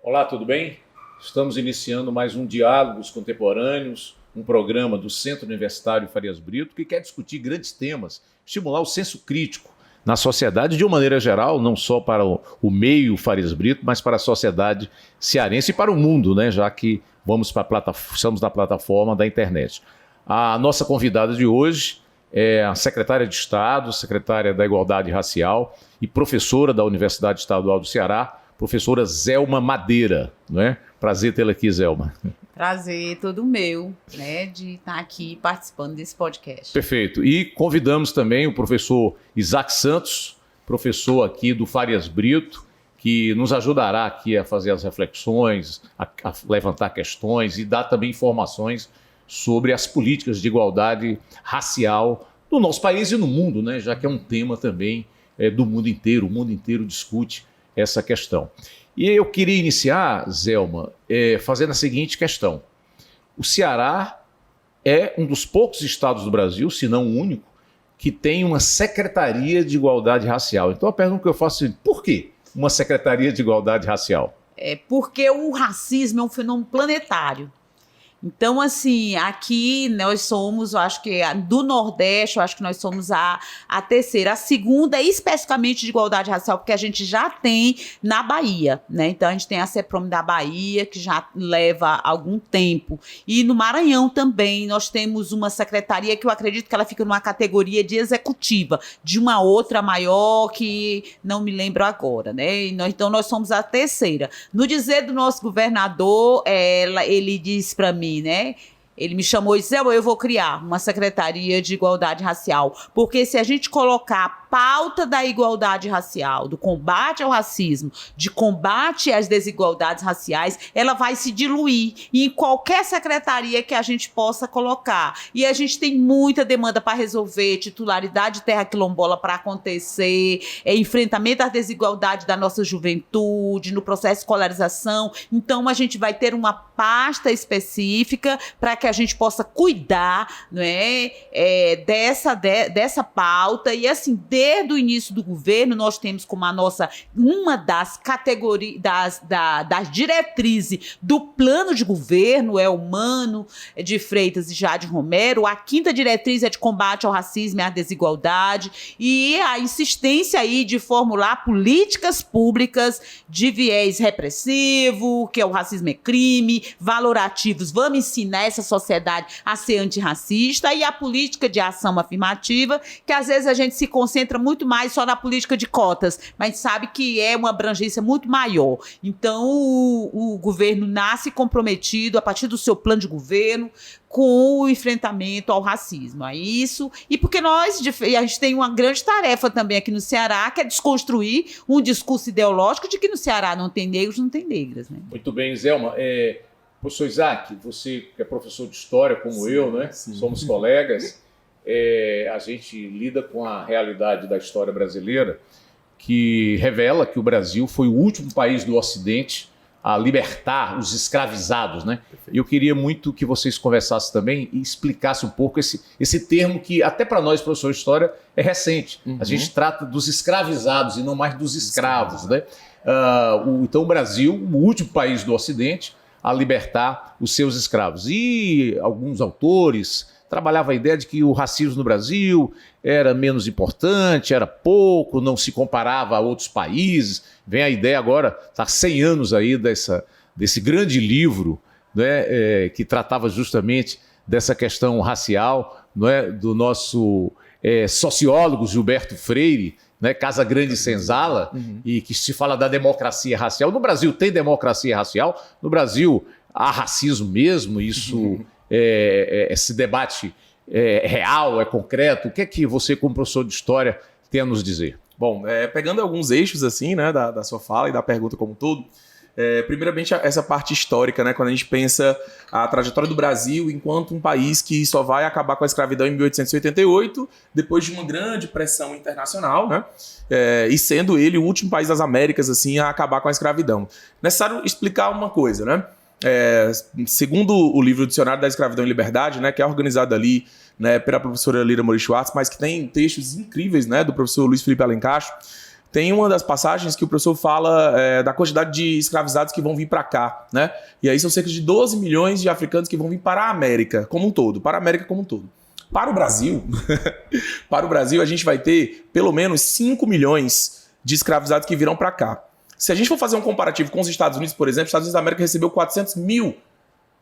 Olá, tudo bem? Estamos iniciando mais um Diálogos Contemporâneos, um programa do Centro Universitário Farias Brito que quer discutir grandes temas, estimular o senso crítico na sociedade de uma maneira geral, não só para o meio Farias Brito, mas para a sociedade cearense e para o mundo, né? Já que estamos na plataforma da internet. A nossa convidada de hoje é a secretária de Estado, secretária da Igualdade Racial e professora da Universidade Estadual do Ceará, professora Zelma Madeira, não é? Prazer tê-la aqui, Zelma. Prazer todo meu, né, de estar aqui participando desse podcast. Perfeito. E convidamos também o professor Isaac Santos, professor aqui do Farias Brito, que nos ajudará aqui a fazer as reflexões, a levantar questões e dar também informações sobre as políticas de igualdade racial no nosso país e no mundo, né? Já que é um tema também do mundo inteiro. O mundo inteiro discute essa questão. E eu queria iniciar, Zelma, fazendo a seguinte questão. O Ceará é um dos poucos estados do Brasil, se não o único, que tem uma Secretaria de Igualdade Racial. Então a pergunta que eu faço é: por quê uma Secretaria de Igualdade Racial? É porque o racismo é um fenômeno planetário. Então, assim, aqui nós somos, eu acho que do Nordeste, eu acho que nós somos a terceira. A segunda, especificamente de igualdade racial, porque a gente já tem na Bahia, né? Então, a gente tem a CEPROM da Bahia, que já leva algum tempo. E no Maranhão também, nós temos uma secretaria que eu acredito que ela fica numa categoria de executiva, de uma outra maior que não me lembro agora, né? Então, nós somos a terceira. No dizer do nosso governador, ele disse para mim, né? Ele me chamou e disse: eu vou criar uma Secretaria de Igualdade Racial, porque se a gente colocar a pauta da igualdade racial, do combate ao racismo, de combate às desigualdades raciais, ela vai se diluir em qualquer secretaria que a gente possa colocar. E a gente tem muita demanda para resolver, titularidade de terra quilombola para acontecer, enfrentamento às desigualdades da nossa juventude, no processo de escolarização. Então, a gente vai ter uma pasta específica para que a gente possa cuidar, não é, dessa pauta. E assim, desde o início do governo, nós temos como uma das categorias, das diretrizes do plano de governo, o Mano de Freitas e Jade Romero. A quinta diretriz é de combate ao racismo e à desigualdade, e a insistência aí de formular políticas públicas de viés repressivo, que é o racismo é crime, valorativos, vamos ensinar essa sociedade a ser antirracista, e a política de ação afirmativa, que às vezes a gente se concentra muito mais só na política de cotas, mas sabe que é uma abrangência muito maior. Então, o governo nasce comprometido, a partir do seu plano de governo, com o enfrentamento ao racismo. É isso. E porque a gente tem uma grande tarefa também aqui no Ceará, que é desconstruir um discurso ideológico de que no Ceará não tem negros, não tem negras, né? Muito bem, Zelma. Professor Isaac, você que é professor de História como sim, eu, né? Sim. Somos colegas. A gente lida com a realidade da história brasileira, que revela que o Brasil foi o último país do Ocidente a libertar os escravizados, né? E eu queria muito que vocês conversassem também e explicassem um pouco esse termo que até para nós, professores de História, é recente. Uhum. A gente trata dos escravizados e não mais dos escravos, né? Então o Brasil, o último país do Ocidente a libertar os seus escravos. E alguns autores trabalhavam a ideia de que o racismo no Brasil era menos importante, era pouco, não se comparava a outros países. Vem a ideia agora, está 100 anos aí desse grande livro, né, que tratava justamente dessa questão racial, né, do nosso sociólogo Gilberto Freire, né, Casa Grande e Senzala, e que se fala da democracia racial. No Brasil tem democracia racial, no Brasil há racismo mesmo, isso esse debate é real, é concreto. O que é que você, como professor de História, tem a nos dizer? Bom, pegando alguns eixos assim, né, da sua fala e da pergunta como um todo, primeiramente essa parte histórica, né, quando a gente pensa a trajetória do Brasil enquanto um país que só vai acabar com a escravidão em 1888, depois de uma grande pressão internacional, né, e sendo ele o último país das Américas assim, a acabar com a escravidão. Necessário explicar uma coisa, né? segundo o livro Dicionário da Escravidão e Liberdade, né, que é organizado ali, né, pela professora Lira Moura Schwartz, mas que tem textos incríveis, né, do professor Luiz Felipe Alencacho, tem uma das passagens que o professor fala da quantidade de escravizados que vão vir para cá, né? E aí são cerca de 12 milhões de africanos que vão vir para a América como um todo, para a América como um todo. Para o Brasil, a gente vai ter pelo menos 5 milhões de escravizados que virão para cá. Se a gente for fazer um comparativo com os Estados Unidos, por exemplo, os Estados Unidos da América recebeu 400 mil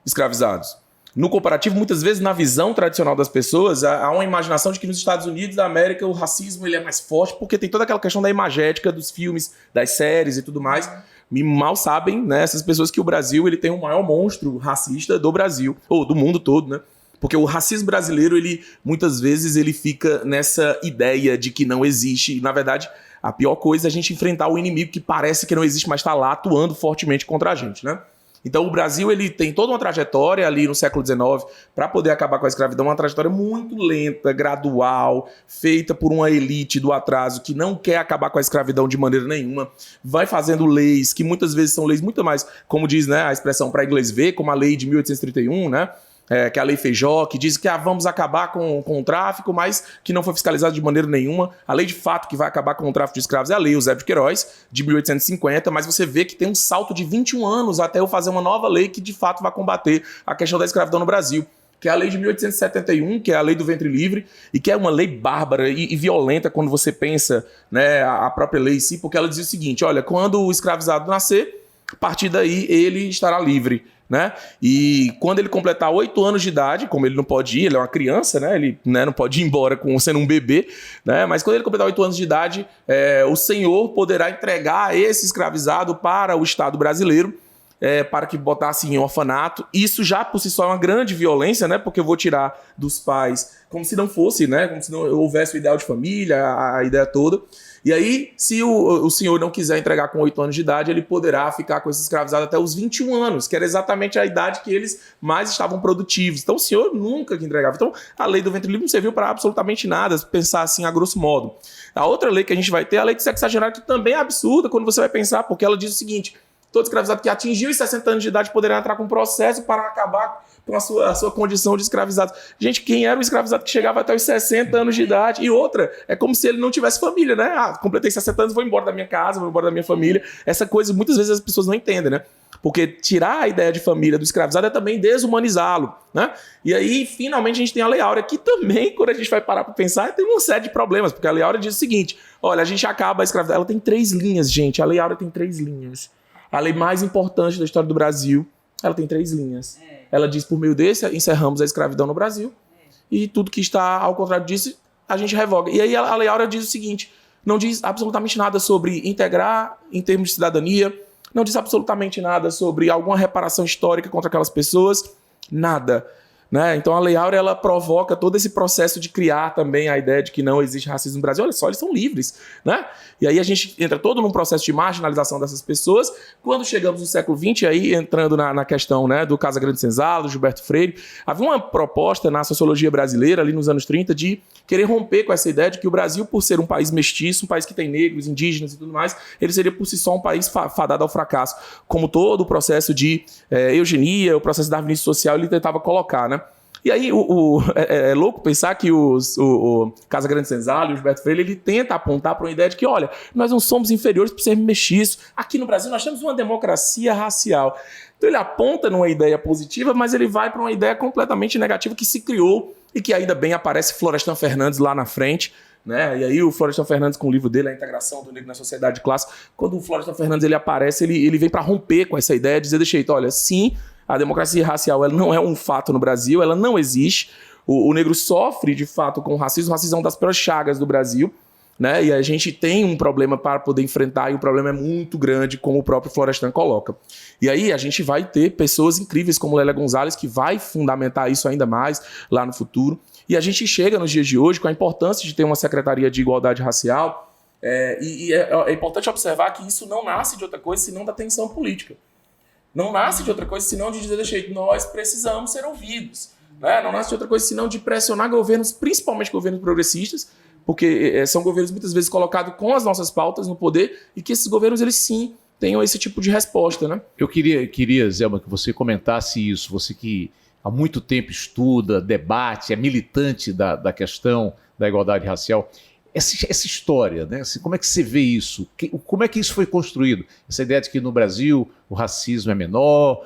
escravizados. No comparativo, muitas vezes, na visão tradicional das pessoas, há uma imaginação de que nos Estados Unidos da América o racismo ele é mais forte, porque tem toda aquela questão da imagética dos filmes, das séries e tudo mais. E mal sabem, né, essas pessoas que o Brasil ele tem o maior monstro racista do Brasil, ou do mundo todo, né? Porque o racismo brasileiro, ele muitas vezes, ele fica nessa ideia de que não existe. E, na verdade, a pior coisa é a gente enfrentar o inimigo que parece que não existe, mas está lá atuando fortemente contra a gente, né? Então o Brasil ele tem toda uma trajetória ali no século XIX para poder acabar com a escravidão, uma trajetória muito lenta, gradual, feita por uma elite do atraso que não quer acabar com a escravidão de maneira nenhuma, vai fazendo leis que muitas vezes são leis muito mais, como diz, né, a expressão para inglês ver, como a lei de 1831, né? Que é a Lei Feijó, que diz que vamos acabar com o tráfico, mas que não foi fiscalizado de maneira nenhuma. A lei de fato que vai acabar com o tráfico de escravos é a Lei Eusébio de Queiroz, de 1850, mas você vê que tem um salto de 21 anos até eu fazer uma nova lei que de fato vai combater a questão da escravidão no Brasil, que é a Lei de 1871, que é a Lei do Ventre Livre, e que é uma lei bárbara e violenta quando você pensa, né, a própria lei em si, porque ela dizia o seguinte, olha, quando o escravizado nascer, a partir daí ele estará livre. Né? E quando ele completar 8 anos de idade, como ele não pode ir, ele é uma criança, né? Ele, né, não pode ir embora sendo um bebê, né? Mas quando ele completar 8 anos de idade, o senhor poderá entregar esse escravizado para o Estado brasileiro, para que botasse em orfanato. Isso já por si só é uma grande violência, né? Porque eu vou tirar dos pais como se não fosse, né? Como se não houvesse o ideal de família, a ideia toda. E aí, se o senhor não quiser entregar com 8 anos de idade, ele poderá ficar com esse escravizado até os 21 anos, que era exatamente a idade que eles mais estavam produtivos. Então, o senhor nunca que entregava. Então, a lei do ventre livre não serviu para absolutamente nada, pensar assim a grosso modo. A outra lei que a gente vai ter é a lei de sexagenário, que também é absurda quando você vai pensar, porque ela diz o seguinte, todo escravizado que atingiu os 60 anos de idade poderá entrar com um processo para acabar com a sua condição de escravizado. Gente, quem era o escravizado que chegava até os 60 anos de idade? E outra, é como se ele não tivesse família, né? Completei 60 anos, vou embora da minha casa, vou embora da minha família. Essa coisa, muitas vezes as pessoas não entendem, né? Porque tirar a ideia de família do escravizado é também desumanizá-lo, né? E aí, finalmente, a gente tem a Lei Áurea, que também, quando a gente vai parar para pensar, tem uma série de problemas, porque a Lei Áurea diz o seguinte, olha, a gente acaba a escravidão, ela tem 3 linhas, gente, a Lei Áurea tem 3 linhas. A lei mais importante da história do Brasil, ela tem 3 linhas. Ela diz, por meio desse, encerramos a escravidão no Brasil. E tudo que está ao contrário disso, a gente revoga. E aí a Lei Áurea diz o seguinte, não diz absolutamente nada sobre integrar em termos de cidadania, não diz absolutamente nada sobre alguma reparação histórica contra aquelas pessoas, nada. Né? Então a Lei Áurea ela provoca todo esse processo de criar também a ideia de que não existe racismo no Brasil. Olha só, eles são livres. Né? E aí a gente entra todo num processo de marginalização dessas pessoas. Quando chegamos no século XX, aí entrando na questão, né, do Casagrande Senzala, do Gilberto Freire, havia uma proposta na sociologia brasileira, ali nos anos 30, de querer romper com essa ideia de que o Brasil, por ser um país mestiço, um país que tem negros, indígenas e tudo mais, ele seria por si só um país fadado ao fracasso. Como todo o processo de eugenia, o processo da darwinismo social, ele tentava colocar, né? E aí é louco pensar que o Casagrande Senzala e o Gilberto Freire, ele tenta apontar para uma ideia de que, olha, nós não somos inferiores por sermos mestiços. Aqui no Brasil nós temos uma democracia racial. Então ele aponta numa ideia positiva, mas ele vai para uma ideia completamente negativa que se criou e que ainda bem aparece Florestan Fernandes lá na frente, né? E aí o Florestan Fernandes com o livro dele, A Integração do Negro na Sociedade de Classe, quando o Florestan Fernandes ele aparece, ele vem para romper com essa ideia, dizer, deixa aí, olha, sim, a democracia racial ela não é um fato no Brasil, ela não existe, o negro sofre de fato com o racismo é uma das piores chagas do Brasil, né? E a gente tem um problema para poder enfrentar, e o problema é muito grande, como o próprio Florestan coloca. E aí a gente vai ter pessoas incríveis como Lélia Gonzalez, que vai fundamentar isso ainda mais lá no futuro. E a gente chega nos dias de hoje com a importância de ter uma Secretaria de Igualdade Racial, é importante observar que isso não nasce de outra coisa senão da tensão política. Não nasce de outra coisa senão de dizer, deixa aí, nós precisamos ser ouvidos. Né? Não nasce de outra coisa senão de pressionar governos, principalmente governos progressistas, porque são governos muitas vezes colocados com as nossas pautas no poder, e que esses governos, eles sim, tenham esse tipo de resposta, né? Eu queria, Zelma, que você comentasse isso, você que há muito tempo estuda, debate, é militante da questão da igualdade racial. Essa história, né? Como é que você vê isso? Como é que isso foi construído? Essa ideia de que no Brasil o racismo é menor,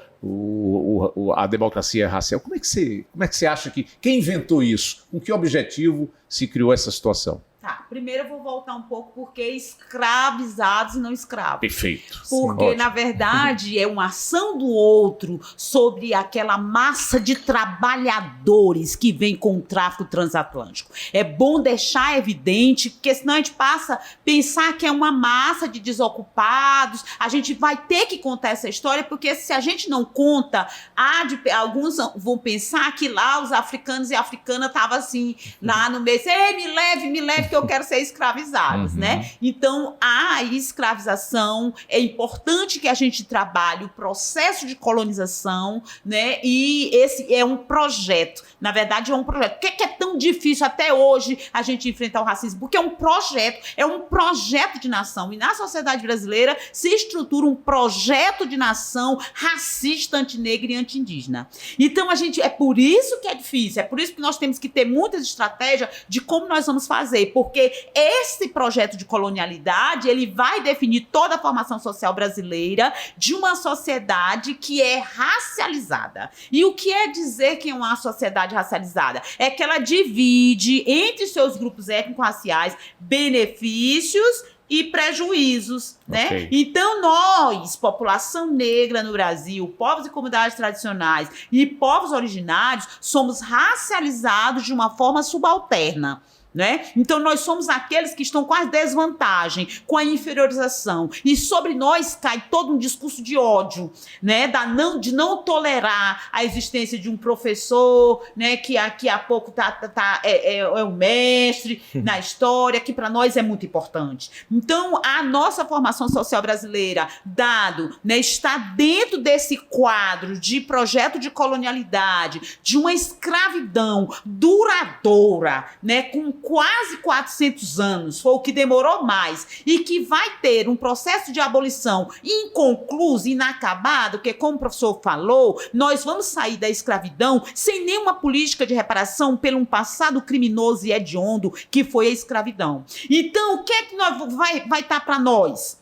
a democracia é racial. Como é que você acha que... Quem inventou isso? Com que objetivo se criou essa situação? Tá, primeiro eu vou voltar um pouco porque escravizados e não escravos. Perfeito. Porque, Sim, na verdade, é uma ação do outro sobre aquela massa de trabalhadores que vem com o tráfico transatlântico. É bom deixar evidente, porque senão a gente passa a pensar que é uma massa de desocupados. A gente vai ter que contar essa história, porque se a gente não conta, alguns vão pensar que lá os africanos e africanas estavam assim, lá no meio, ei, me leve, que eu quero ser escravizados, né? Então, a escravização, é importante que a gente trabalhe o processo de colonização, né? E esse é um projeto. Na verdade, é um projeto. Por que é tão difícil até hoje a gente enfrentar o racismo? Porque é um projeto de nação. E na sociedade brasileira se estrutura um projeto de nação racista, antinegra e anti-indígena. Então, é por isso que é difícil, é por isso que nós temos que ter muitas estratégias de como nós vamos fazer, porque esse projeto de colonialidade, ele vai definir toda a formação social brasileira de uma sociedade que é racializada. E o que é dizer que é uma sociedade racializada? É que ela divide entre seus grupos étnico-raciais benefícios e prejuízos, né? Okay. Então nós, população negra no Brasil, povos e comunidades tradicionais e povos originários, somos racializados de uma forma subalterna, né? Então nós somos aqueles que estão com a desvantagem, com a inferiorização, e sobre nós cai todo um discurso de ódio, né? De não tolerar a existência de um professor, né? Que aqui a pouco é o mestre na história, que para nós é muito importante. Então a nossa formação social brasileira, né, está dentro desse quadro de projeto de colonialidade, de uma escravidão duradoura, né? Com quase 400 anos, foi o que demorou mais, e que vai ter um processo de abolição inconcluso, inacabado, porque, como o professor falou, nós vamos sair da escravidão sem nenhuma política de reparação pelo um passado criminoso e hediondo que foi a escravidão. Então, o que é que vai estar para nós?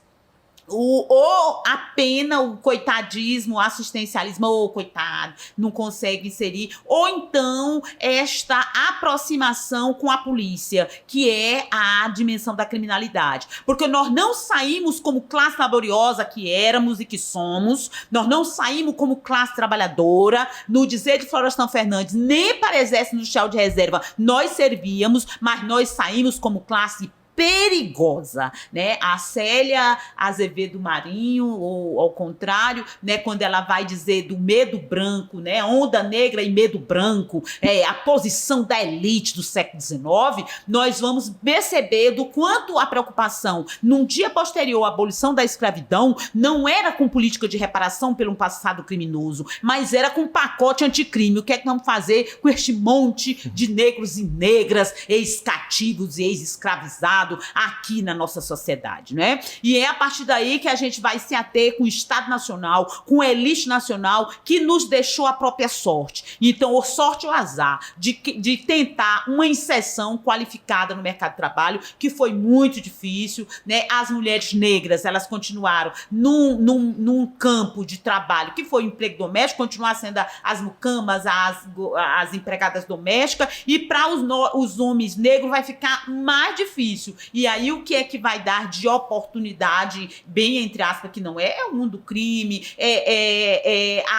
Ou a pena, o coitadismo, o assistencialismo, coitado, não consegue inserir, ou então esta aproximação com a polícia, que é a dimensão da criminalidade. Porque nós não saímos como classe laboriosa que éramos e que somos, nós não saímos como classe trabalhadora, no dizer de Florestan Fernandes, nem para exército industrial de reserva nós servíamos, mas nós saímos como classe perigosa, né? A Célia Azevedo Marinho, ou ao contrário, né? Quando ela vai dizer do medo branco, né? Onda negra e medo branco, a posição da elite do século XIX, nós vamos perceber do quanto a preocupação num dia posterior à abolição da escravidão não era com política de reparação pelo passado criminoso, mas era com pacote anticrime. O que é que vamos fazer com este monte de negros e negras, ex-cativos e ex-escravizados aqui na nossa sociedade, né? E é a partir daí que a gente vai se ater com o Estado Nacional, com a elite nacional que nos deixou a própria sorte. Então, ou sorte ou azar de tentar uma inserção qualificada no mercado de trabalho, que foi muito difícil, né? As mulheres negras, elas continuaram num campo de trabalho que foi o emprego doméstico, continuar sendo as mucamas, as empregadas domésticas, e para os homens negros vai ficar mais difícil. E aí o que é que vai dar de oportunidade, bem entre aspas, que não é o mundo do crime,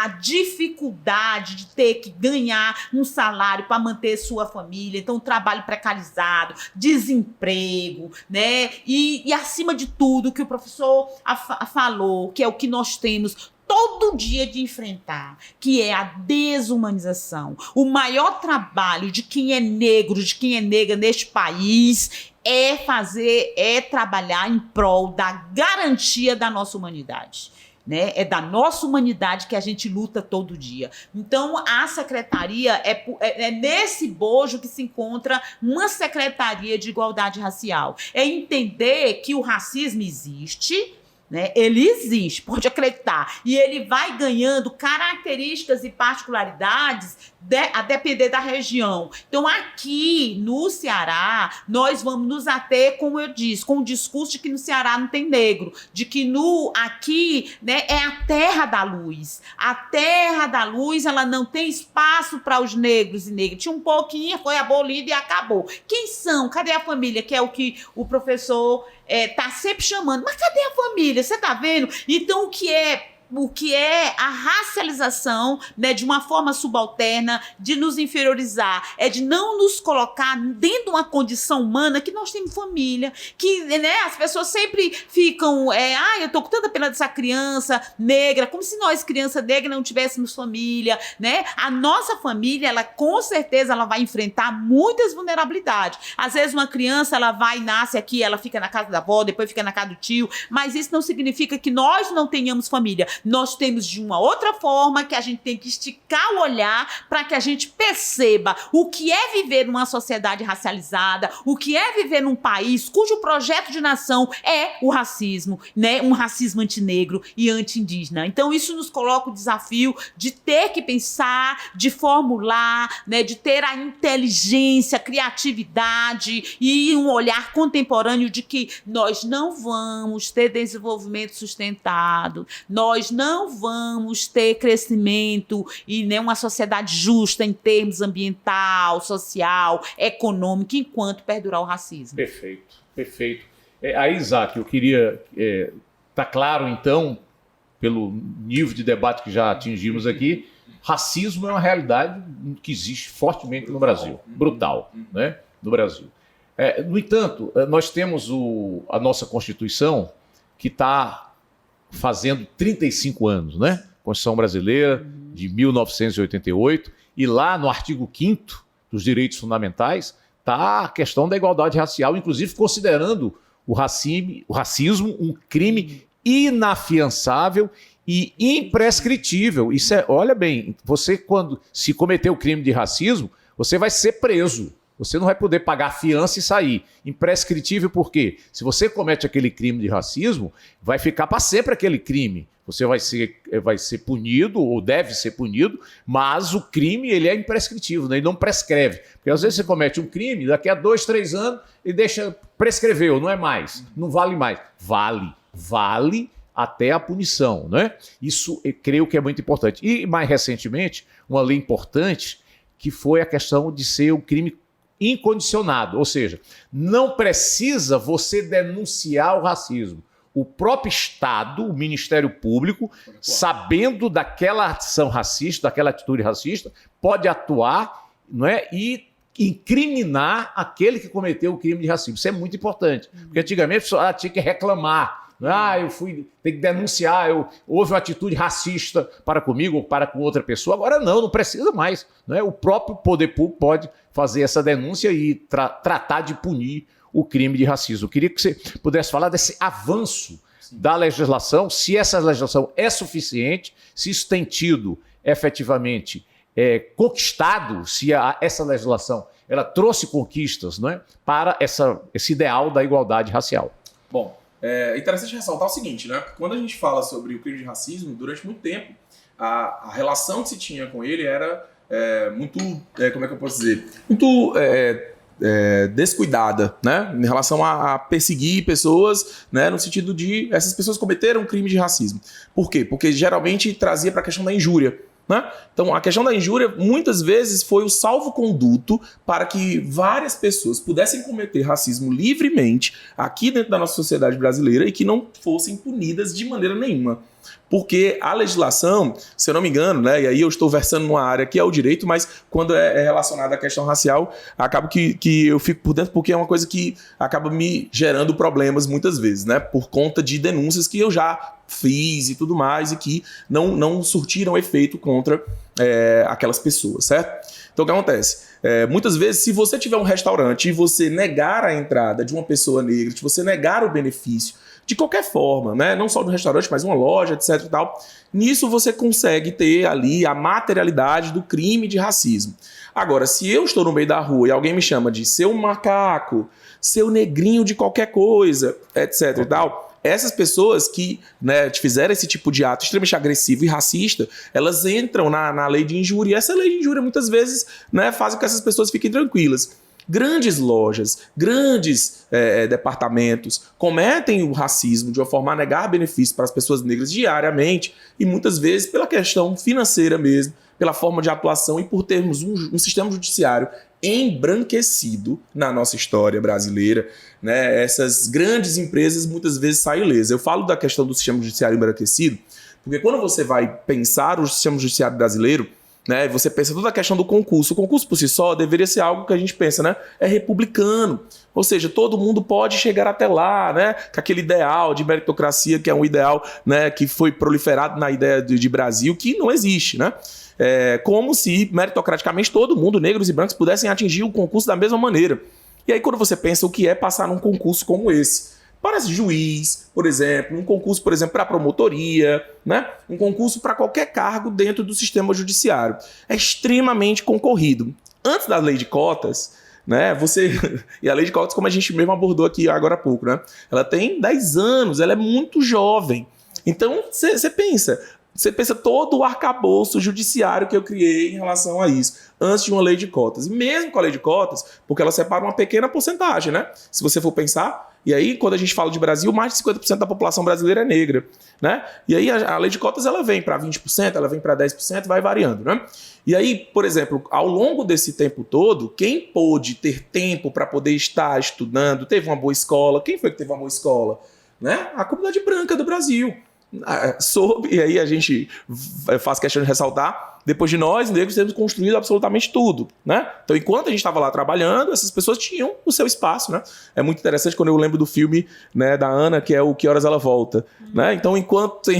a dificuldade de ter que ganhar um salário para manter sua família, então trabalho precarizado, desemprego, né? E acima de tudo, o que o professor falou, que é o que nós temos todo dia de enfrentar, que é a desumanização. O maior trabalho de quem é negro, de quem é negra neste país é trabalhar em prol da garantia da nossa humanidade. Né? É da nossa humanidade que a gente luta todo dia. Então, a secretaria é nesse bojo que se encontra uma secretaria de igualdade racial. É entender que o racismo existe, né? Ele existe, pode acreditar. E ele vai ganhando características e particularidades a depender da região. Então, aqui no Ceará, nós vamos nos ater, como eu disse, com o discurso de que no Ceará não tem negro, de que aqui, né, é a terra da luz. A terra da luz, ela não tem espaço para os negros e negras. Tinha um pouquinho, foi abolido e acabou. Quem são? Cadê a família? Que é o que o professor tá sempre chamando. Mas cadê a família? Você tá vendo? Então, o que é a racialização, né, de uma forma subalterna, de nos inferiorizar, é de não nos colocar dentro de uma condição humana que nós temos família, que, né, as pessoas sempre ficam, eu tô com tanta pena dessa criança negra, como se nós, criança negra, não tivéssemos família, né? A nossa família, ela com certeza, ela vai enfrentar muitas vulnerabilidades. Às vezes uma criança, ela nasce aqui, ela fica na casa da avó, depois fica na casa do tio, mas isso não significa que nós não tenhamos família. Nós temos de uma outra forma que a gente tem que esticar o olhar para que a gente perceba o que é viver numa sociedade racializada, o que é viver num país cujo projeto de nação é o racismo, né? Um racismo antinegro e anti-indígena. Então isso nos coloca o desafio de ter que pensar, de formular, né? De ter a inteligência, a criatividade e um olhar contemporâneo de que nós não vamos ter desenvolvimento sustentado, nós não vamos ter crescimento e nem uma sociedade justa em termos ambiental, social, econômico, enquanto perdurar o racismo. Perfeito, perfeito. Aí, Isaac, eu queria... Tá claro, então, pelo nível de debate que já atingimos aqui, racismo é uma realidade que existe fortemente no Brasil, brutal, né, no Brasil. No entanto, nós temos a nossa Constituição que está fazendo 35 anos, né? Constituição Brasileira de 1988, e lá no artigo 5º dos direitos fundamentais está a questão da igualdade racial, inclusive considerando o racismo um crime inafiançável e imprescritível. Isso olha bem, você quando se cometer o crime de racismo, você vai ser preso. Você não vai poder pagar fiança e sair. Imprescritível por quê? Se você comete aquele crime de racismo, vai ficar para sempre aquele crime. Você vai ser punido, ou deve ser punido, mas o crime ele é imprescritível, né? Ele não prescreve. Porque às vezes você comete um crime, daqui a 2, 3 anos, e prescreveu, não é mais, não vale mais. Vale até a punição, né? Isso eu creio que é muito importante. E mais recentemente, uma lei importante, que foi a questão de ser um crime incondicionado, ou seja, não precisa você denunciar o racismo. O próprio Estado, o Ministério Público, sabendo daquela ação racista, daquela atitude racista, pode atuar, não é, e incriminar aquele que cometeu o crime de racismo. Isso é muito importante, porque antigamente a pessoa tinha que reclamar. Tem que denunciar, houve uma atitude racista para comigo ou para com outra pessoa. Agora não precisa mais. Né? O próprio poder público pode fazer essa denúncia e tratar de punir o crime de racismo. Eu queria que você pudesse falar desse avanço da legislação, se essa legislação é suficiente, se isso tem tido efetivamente conquistado, se essa legislação ela trouxe conquistas, não é, para esse ideal da igualdade racial. Bom, é interessante ressaltar o seguinte, né? Quando a gente fala sobre o crime de racismo, durante muito tempo, a relação que se tinha com ele era muito, como é que eu posso dizer? Muito descuidada, né? Em relação a perseguir pessoas, né? No sentido de essas pessoas cometeram um crime de racismo. Por quê? Porque geralmente trazia para a questão da injúria. Né? Então, a questão da injúria, muitas vezes, foi o salvo-conduto para que várias pessoas pudessem cometer racismo livremente aqui dentro da nossa sociedade brasileira e que não fossem punidas de maneira nenhuma. Porque a legislação, se eu não me engano, né, e aí eu estou versando numa área que é o direito, mas quando é relacionada à questão racial, acaba que eu fico por dentro, porque é uma coisa que acaba me gerando problemas muitas vezes, né, por conta de denúncias que eu já fiz e tudo mais, e que não surtiram efeito contra aquelas pessoas, certo? Então o que acontece? Muitas vezes, se você tiver um restaurante e você negar a entrada de uma pessoa negra, se você negar o benefício, de qualquer forma, né? Não só do restaurante, mas uma loja, etc e tal, nisso você consegue ter ali a materialidade do crime de racismo. Agora, se eu estou no meio da rua e alguém me chama de seu macaco, seu negrinho de qualquer coisa, etc e tal, essas pessoas que, né, fizeram esse tipo de ato extremamente agressivo e racista, elas entram na lei de injúria. E essa lei de injúria, muitas vezes, né, faz com que essas pessoas fiquem tranquilas. Grandes lojas, grandes departamentos cometem o racismo de uma forma a negar benefícios para as pessoas negras diariamente e muitas vezes pela questão financeira mesmo, pela forma de atuação e por termos um sistema judiciário embranquecido na nossa história brasileira, né? Essas grandes empresas muitas vezes saem ilesas. Eu falo da questão do sistema judiciário embranquecido porque quando você vai pensar o sistema judiciário brasileiro, né, você pensa toda a questão do concurso. O concurso por si só deveria ser algo que a gente pensa, né, é republicano. Ou seja, todo mundo pode chegar até lá, né, com aquele ideal de meritocracia, que é um ideal, né, que foi proliferado na ideia de Brasil, que não existe, né? Como se meritocraticamente todo mundo, negros e brancos, pudessem atingir o concurso da mesma maneira. E aí quando você pensa o que é passar num concurso como esse, para juiz, por exemplo, um concurso, por exemplo, para promotoria, né? Um concurso para qualquer cargo dentro do sistema judiciário. É extremamente concorrido. Antes da lei de cotas, né? E a lei de cotas, como a gente mesmo abordou aqui agora há pouco, né? Ela tem 10 anos, ela é muito jovem. Então, você pensa todo o arcabouço judiciário que eu criei em relação a isso, antes de uma lei de cotas. E mesmo com a lei de cotas, porque ela separa uma pequena porcentagem, né? Se você for pensar, e aí quando a gente fala de Brasil, mais de 50% da população brasileira é negra, né? E aí a lei de cotas ela vem para 20%, ela vem para 10%, vai variando, né? E aí, por exemplo, ao longo desse tempo todo, quem pôde ter tempo para poder estar estudando, teve uma boa escola, quem foi que teve uma boa escola? Né? A comunidade branca do Brasil. E aí a gente faz questão de ressaltar, depois de nós, negros, temos construído absolutamente tudo, né? Então, enquanto a gente estava lá trabalhando, essas pessoas tinham o seu espaço, né? É muito interessante quando eu lembro do filme, né, da Ana, que é o Que Horas Ela Volta, né? Então, enquanto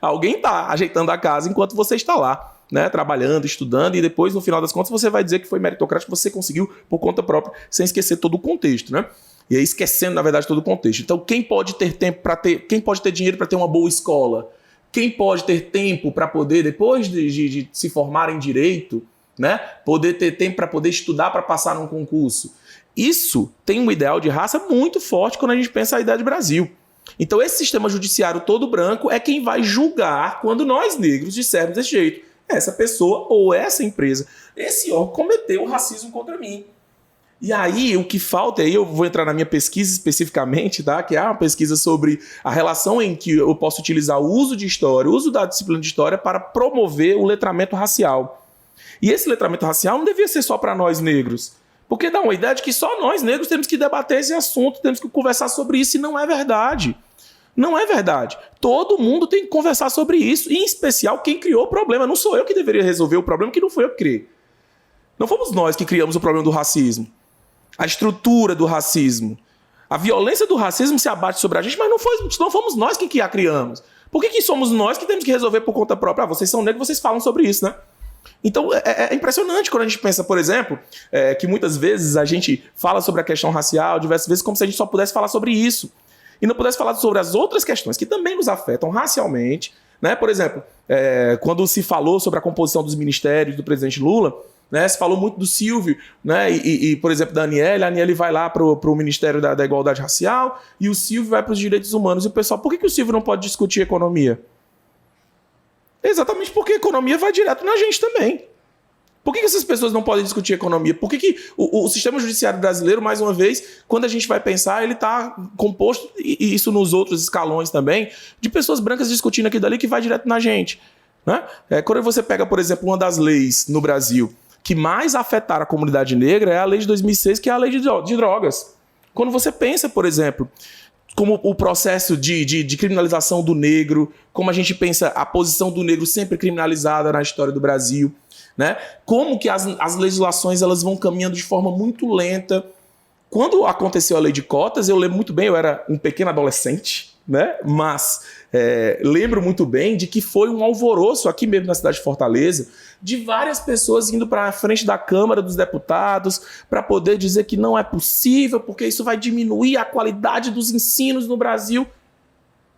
alguém está ajeitando a casa, enquanto você está lá, né, trabalhando, estudando, e depois, no final das contas, você vai dizer que foi meritocrático, você conseguiu por conta própria, sem esquecer todo o contexto, né? E aí esquecendo, na verdade, todo o contexto. Então, quem pode ter tempo para quem pode ter dinheiro para ter uma boa escola? Quem pode ter tempo para poder, depois de se formar em direito, né, poder ter tempo para poder estudar para passar num concurso? Isso tem um ideal de raça muito forte quando a gente pensa a ideia de Brasil. Então, esse sistema judiciário todo branco é quem vai julgar quando nós, negros, dissermos desse jeito. Essa pessoa ou essa empresa, esse órgão cometeu racismo contra mim. E aí, o que falta, aí eu vou entrar na minha pesquisa especificamente, tá? Que é uma pesquisa sobre a relação em que eu posso utilizar o uso de história, o uso da disciplina de história para promover o letramento racial. E esse letramento racial não devia ser só para nós negros, porque dá uma ideia de que só nós negros temos que debater esse assunto, temos que conversar sobre isso, e não é verdade. Não é verdade. Todo mundo tem que conversar sobre isso, e em especial quem criou o problema. Não sou eu que deveria resolver o problema, que não foi eu que criei. Não fomos nós que criamos o problema do racismo. A estrutura do racismo. A violência do racismo se abate sobre a gente, mas não fomos nós que a criamos. Por que somos nós que temos que resolver por conta própria? Vocês são negros, vocês falam sobre isso, né? Então, é impressionante quando a gente pensa, por exemplo, que muitas vezes a gente fala sobre a questão racial, diversas vezes, como se a gente só pudesse falar sobre isso. E não pudesse falar sobre as outras questões que também nos afetam racialmente, né? Por exemplo, quando se falou sobre a composição dos ministérios do presidente Lula, né, se falou muito do Silvio, né, e por exemplo, da Aniele. A Aniele vai lá para o Ministério da Igualdade Racial e o Silvio vai para os Direitos Humanos. E o pessoal, por que o Silvio não pode discutir economia? Exatamente porque a economia vai direto na gente também. Por que essas pessoas não podem discutir economia? Por que o sistema judiciário brasileiro, mais uma vez, quando a gente vai pensar, ele está composto, e isso nos outros escalões também, de pessoas brancas discutindo aquilo dali que vai direto na gente, né? Quando você pega, por exemplo, uma das leis no Brasil que mais afetaram a comunidade negra é a lei de 2006, que é a lei de drogas. Quando você pensa, por exemplo, como o processo de criminalização do negro, como a gente pensa a posição do negro sempre criminalizada na história do Brasil, né? Como que as legislações elas vão caminhando de forma muito lenta. Quando aconteceu a lei de cotas, eu lembro muito bem, eu era um pequeno adolescente, né? Mas lembro muito bem de que foi um alvoroço aqui mesmo na cidade de Fortaleza, de várias pessoas indo para a frente da Câmara dos Deputados para poder dizer que não é possível, porque isso vai diminuir a qualidade dos ensinos no Brasil.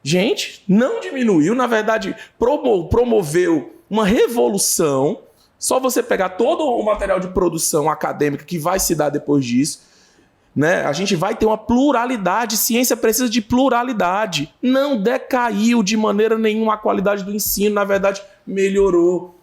Gente, não diminuiu, na verdade promoveu uma revolução. Só você pegar todo o material de produção acadêmica que vai se dar depois disso. né? A gente vai ter uma pluralidade, ciência precisa de pluralidade. Não decaiu de maneira nenhuma a qualidade do ensino, na verdade, melhorou.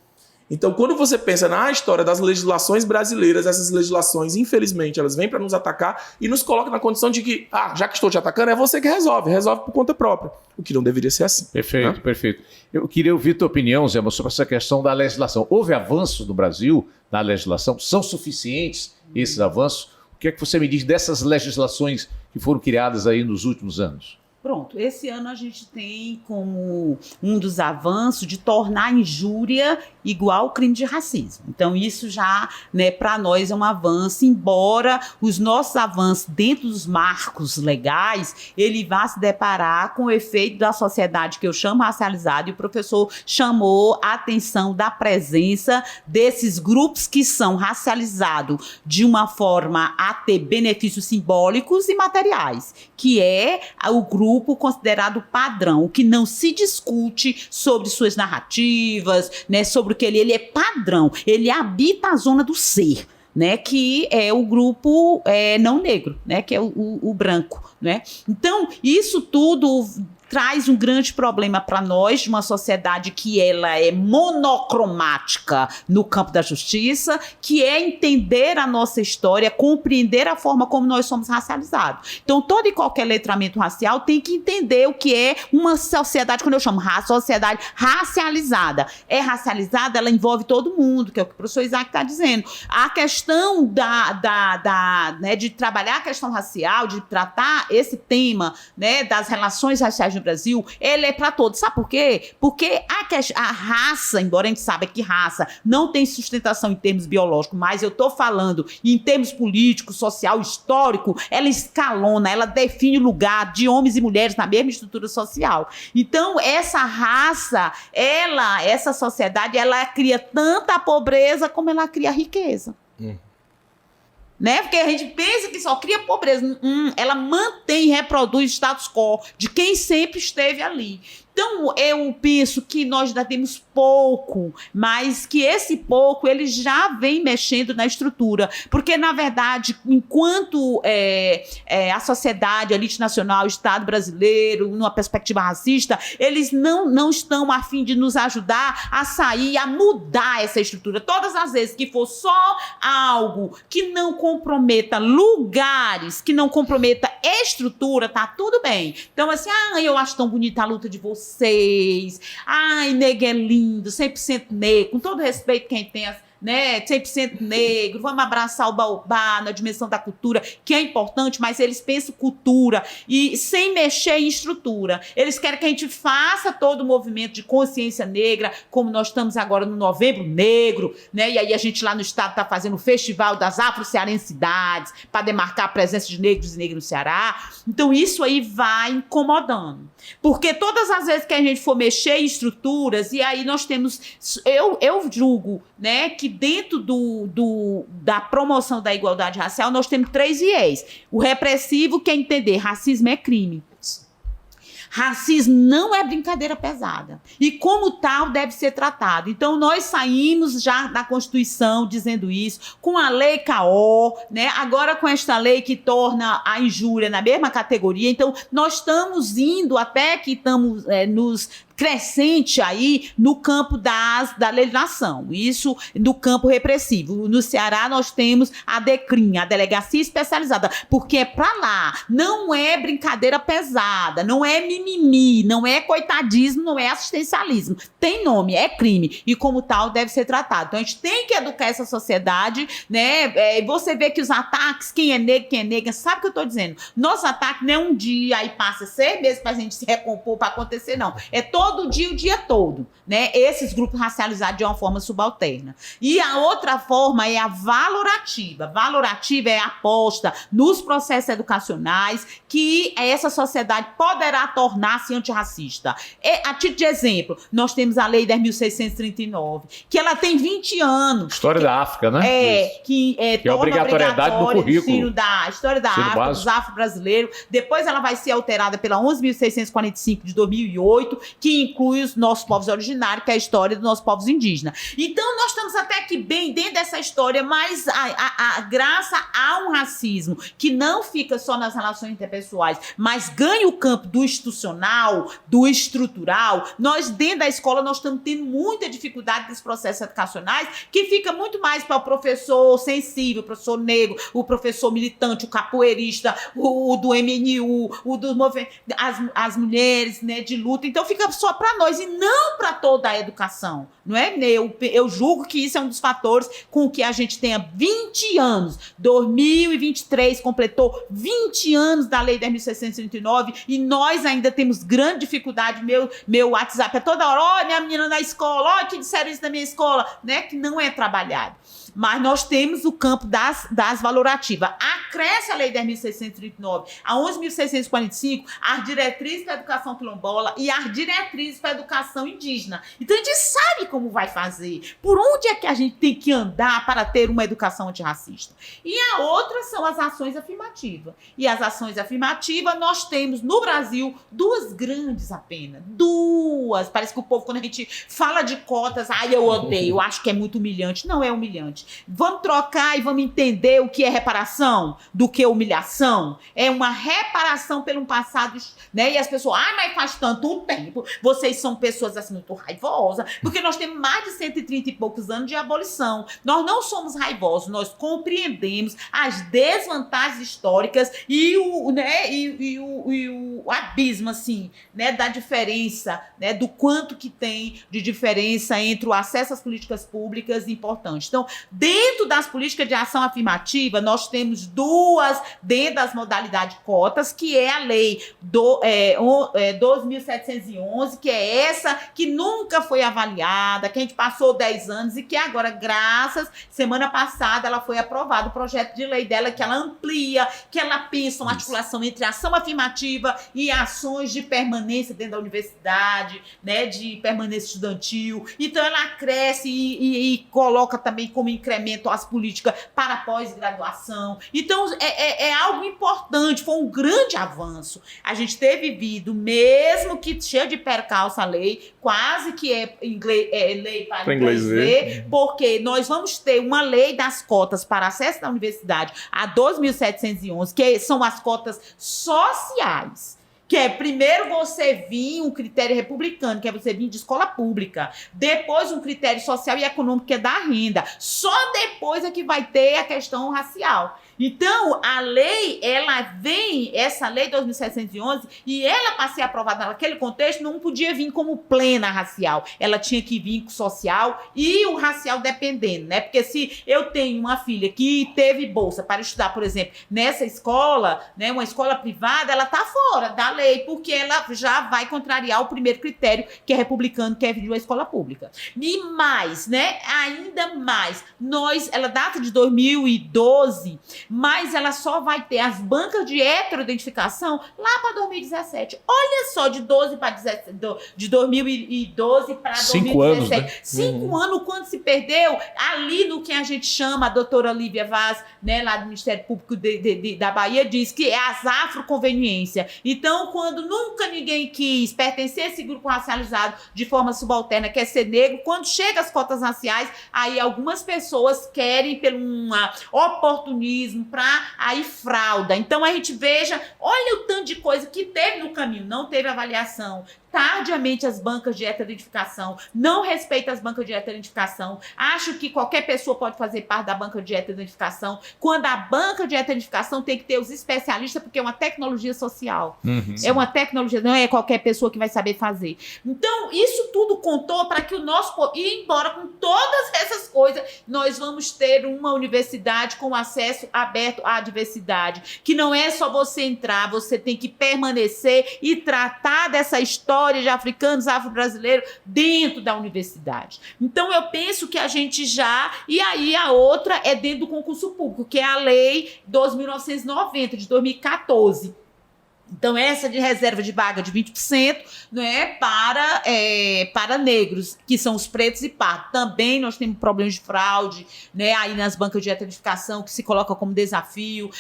Então, quando você pensa na história das legislações brasileiras, essas legislações, infelizmente, elas vêm para nos atacar e nos colocam na condição de que, já que estou te atacando, é você que resolve por conta própria. O que não deveria ser assim. Perfeito, né? Perfeito. Eu queria ouvir tua opinião, Zé, sobre essa questão da legislação. Houve avanços no Brasil na legislação? São suficientes esses avanços? O que é que você me diz dessas legislações que foram criadas aí nos últimos anos? Pronto, esse ano a gente tem como um dos avanços de tornar a injúria igual ao crime de racismo. Então isso já, né, para nós é um avanço, embora os nossos avanços dentro dos marcos legais, ele vá se deparar com o efeito da sociedade que eu chamo racializada, e o professor chamou a atenção da presença desses grupos que são racializados de uma forma a ter benefícios simbólicos e materiais, que é o grupo considerado padrão, o que não se discute sobre suas narrativas, né, sobre o que ele é padrão, ele habita a zona do ser, né, que é o grupo não negro, né, que é o branco, né? Então, isso tudo traz um grande problema para nós, de uma sociedade que ela é monocromática no campo da justiça, que é entender a nossa história, compreender a forma como nós somos racializados. Então, todo e qualquer letramento racial tem que entender o que é uma sociedade, quando eu chamo sociedade racializada. É racializada, ela envolve todo mundo, que é o que o professor Isaac está dizendo. A questão né, de trabalhar a questão racial, de tratar esse tema, né, das relações raciais no Brasil, ele é para todos. Sabe por quê? Porque a raça, embora a gente saiba que raça não tem sustentação em termos biológicos, mas eu estou falando em termos político, social, histórico, ela escalona, ela define o lugar de homens e mulheres na mesma estrutura social. Então, essa raça, essa sociedade, ela cria tanta pobreza como ela cria riqueza. Né? Porque a gente pensa que só cria pobreza. Ela mantém e reproduz o status quo de quem sempre esteve ali. Então, eu penso que nós ainda temos pouco, mas que esse pouco, ele já vem mexendo na estrutura. Porque, na verdade, enquanto a sociedade, a elite nacional, o Estado brasileiro, numa perspectiva racista, eles não estão a fim de nos ajudar a sair, a mudar essa estrutura. Todas as vezes que for só algo que não comprometa lugares, que não comprometa estrutura, tá tudo bem. Então, assim, eu acho tão bonita a luta de vocês. Ai, negro é lindo, 100% negro, com todo respeito quem tem, né, 100% negro, vamos abraçar o baobá na dimensão da cultura, que é importante, mas eles pensam cultura e sem mexer em estrutura. Eles querem que a gente faça todo o movimento de consciência negra, como nós estamos agora no Novembro Negro, né? E aí a gente lá no estado está fazendo o Festival das Afro-Cearensidades para demarcar a presença de negros e negras no Ceará. Então isso aí vai incomodando. Porque todas as vezes que a gente for mexer em estruturas, e aí nós temos, eu julgo, né, que dentro da promoção da igualdade racial nós temos 3 viés. O repressivo, que é entender, racismo é crime. Racismo não é brincadeira pesada. E como tal deve ser tratado. Então nós saímos já da Constituição dizendo isso, com a lei CAO, né? Agora com esta lei que torna a injúria na mesma categoria. Então nós estamos indo até que estamos nos crescente aí no campo da legislação, isso no campo repressivo. No Ceará nós temos a DECRIM, a Delegacia Especializada, porque é pra lá, não é brincadeira pesada, não é mimimi, não é coitadismo, não é assistencialismo, tem nome, é crime, e como tal deve ser tratado. Então a gente tem que educar essa sociedade, né? Você vê que os ataques, quem é negra, sabe o que eu tô dizendo? Nosso ataque não é um dia, aí passa 6 meses pra gente se recompor pra acontecer, não. É todo dia, o dia todo, né? Esses grupos racializados de uma forma subalterna. E a outra forma é a valorativa. Valorativa é a aposta nos processos educacionais que essa sociedade poderá tornar-se antirracista. A título de exemplo, nós temos a Lei 10.639, que ela tem 20 anos. História da África, né? Que é obrigatoriedade no currículo. Da história da África, dos afro-brasileiros. Depois ela vai ser alterada pela 11.645 de 2008, que que inclui os nossos povos originários, que é a história dos nossos povos indígenas. Então, nós estamos até aqui bem dentro dessa história, mas graças a um racismo que não fica só nas relações interpessoais, mas ganha o campo do institucional, do estrutural, nós dentro da escola nós estamos tendo muita dificuldade nos processos educacionais, que fica muito mais para o professor sensível, o professor negro, o professor militante, o capoeirista, o do MNU, o do as mulheres, né, de luta. Então fica só para nós e não para toda a educação, não é? Eu julgo que isso é um dos fatores com que a gente tenha 20 anos, 2023 completou 20 anos da Lei 10.639 e nós ainda temos grande dificuldade. Meu WhatsApp é toda hora, ó, minha menina na escola, ó, que disseram isso na minha escola, né, que não é trabalhado. Mas nós temos o campo das valorativas. Acresce a Lei 10.639 a 11.645 as diretrizes para a educação quilombola e as diretrizes para a educação indígena. Então a gente sabe como vai fazer, por onde é que a gente tem que andar para ter uma educação antirracista. E a outra são as ações afirmativas. E as ações afirmativas nós temos no Brasil duas grandes apenas. Duas. Parece que o povo, quando a gente fala de cotas, eu odeio, eu acho que é muito humilhante. Não é humilhante. Vamos trocar e vamos entender o que é reparação do que humilhação. É uma reparação pelo passado, né? E as pessoas, mas faz tanto tempo. Vocês são pessoas assim muito raivosas, porque nós temos mais de 130 e poucos anos de abolição. Nós não somos raivosos, nós compreendemos as desvantagens históricas e o abismo, assim, né, da diferença, né, do quanto que tem de diferença entre o acesso às políticas públicas importantes. Então, dentro das políticas de ação afirmativa, nós temos duas dentro das modalidades cotas, que é a lei 2.711, que é essa que nunca foi avaliada, que a gente passou 10 anos e que agora, semana passada, ela foi aprovada, o projeto de lei dela, que ela amplia, que ela pensa uma articulação entre ação afirmativa e ações de permanência dentro da universidade, né, de permanência estudantil. Então, ela cresce e coloca também como incremento as políticas para pós-graduação. Então, é algo importante, foi um grande avanço. A gente ter vivido, mesmo que cheio de percalço a lei, quase que é lei para inglês ver, porque nós vamos ter uma lei das cotas para acesso à universidade, a 2.711, que são as cotas sociais. Que é, primeiro você vir um critério republicano, que é você vir de escola pública. Depois um critério social e econômico, que é da renda. Só depois é que vai ter a questão racial. Então, a lei, essa lei 2.711, e ela, para ser aprovada naquele contexto, não podia vir como plena racial. Ela tinha que vir com social e o racial dependendo, né? Porque se eu tenho uma filha que teve bolsa para estudar, por exemplo, nessa escola, né, uma escola privada, ela está fora da lei, porque ela já vai contrariar o primeiro critério, que é republicano, que é vir de uma escola pública. E mais, né? Ainda mais, ela data de 2012, mas ela só vai ter as bancas de heteroidentificação lá para 2017. Olha só, de 2012 para 5 anos, 2017. né? 5 anos, quando se perdeu ali no que a gente chama, a doutora Lívia Vaz, né, lá do Ministério Público da Bahia, diz que é as afroconveniência. Então, quando nunca ninguém quis pertencer a esse grupo racializado de forma subalterna, quer ser negro, quando chega as cotas raciais, aí algumas pessoas querem, pelo um oportunismo, para aí frauda. Então a gente veja, olha o tanto de coisa que teve no caminho, não teve avaliação. Tardiamente as bancas de heteroidentificação, não respeita as bancas de heteroidentificação, acho que qualquer pessoa pode fazer parte da banca de heteroidentificação, quando a banca de heteroidentificação tem que ter os especialistas, porque é uma tecnologia social. É uma tecnologia, não é qualquer pessoa que vai saber fazer. Então, isso tudo contou para que o nosso povo, e embora com todas essas coisas, nós vamos ter uma universidade com acesso aberto à diversidade, que não é só você entrar, você tem que permanecer e tratar dessa história de africanos, afro-brasileiros dentro da universidade. Então, eu penso que a gente já... E aí, a outra é dentro do concurso público, que é a Lei 2.990, de 2014. Então, essa de reserva de vaga de 20%, né, para negros, que são os pretos e pardos. Também nós temos problemas de fraude, né, aí nas bancas de identificação, que se coloca como desafio.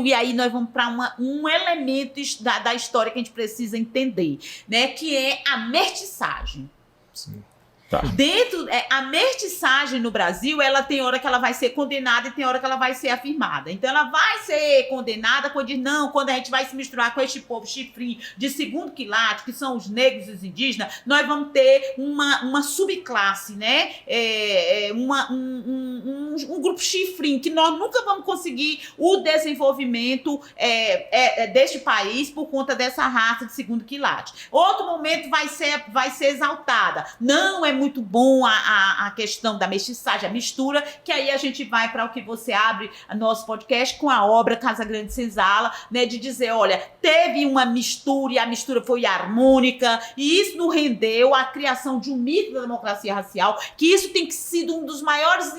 E aí nós vamos para um elemento da história que a gente precisa entender, né, que é a mestiçagem. Sim. Tá. A mestiçagem no Brasil, ela tem hora que ela vai ser condenada e tem hora que ela vai ser afirmada. Então, ela vai ser condenada quando diz, não, quando a gente vai se misturar com este povo chifrinho de segundo quilate, que são os negros e os indígenas, nós vamos ter uma subclasse, né? Um grupo chifrinho, que nós nunca vamos conseguir o desenvolvimento deste país por conta dessa raça de segundo quilate. Outro momento vai ser exaltada. Não é muito bom a questão da mestiçagem, a mistura, que aí a gente vai para o que você abre nosso podcast com a obra Casa Grande Senzala, né, de dizer, olha, teve uma mistura e a mistura foi harmônica e isso nos rendeu a criação de um mito da democracia racial, que isso tem sido um dos maiores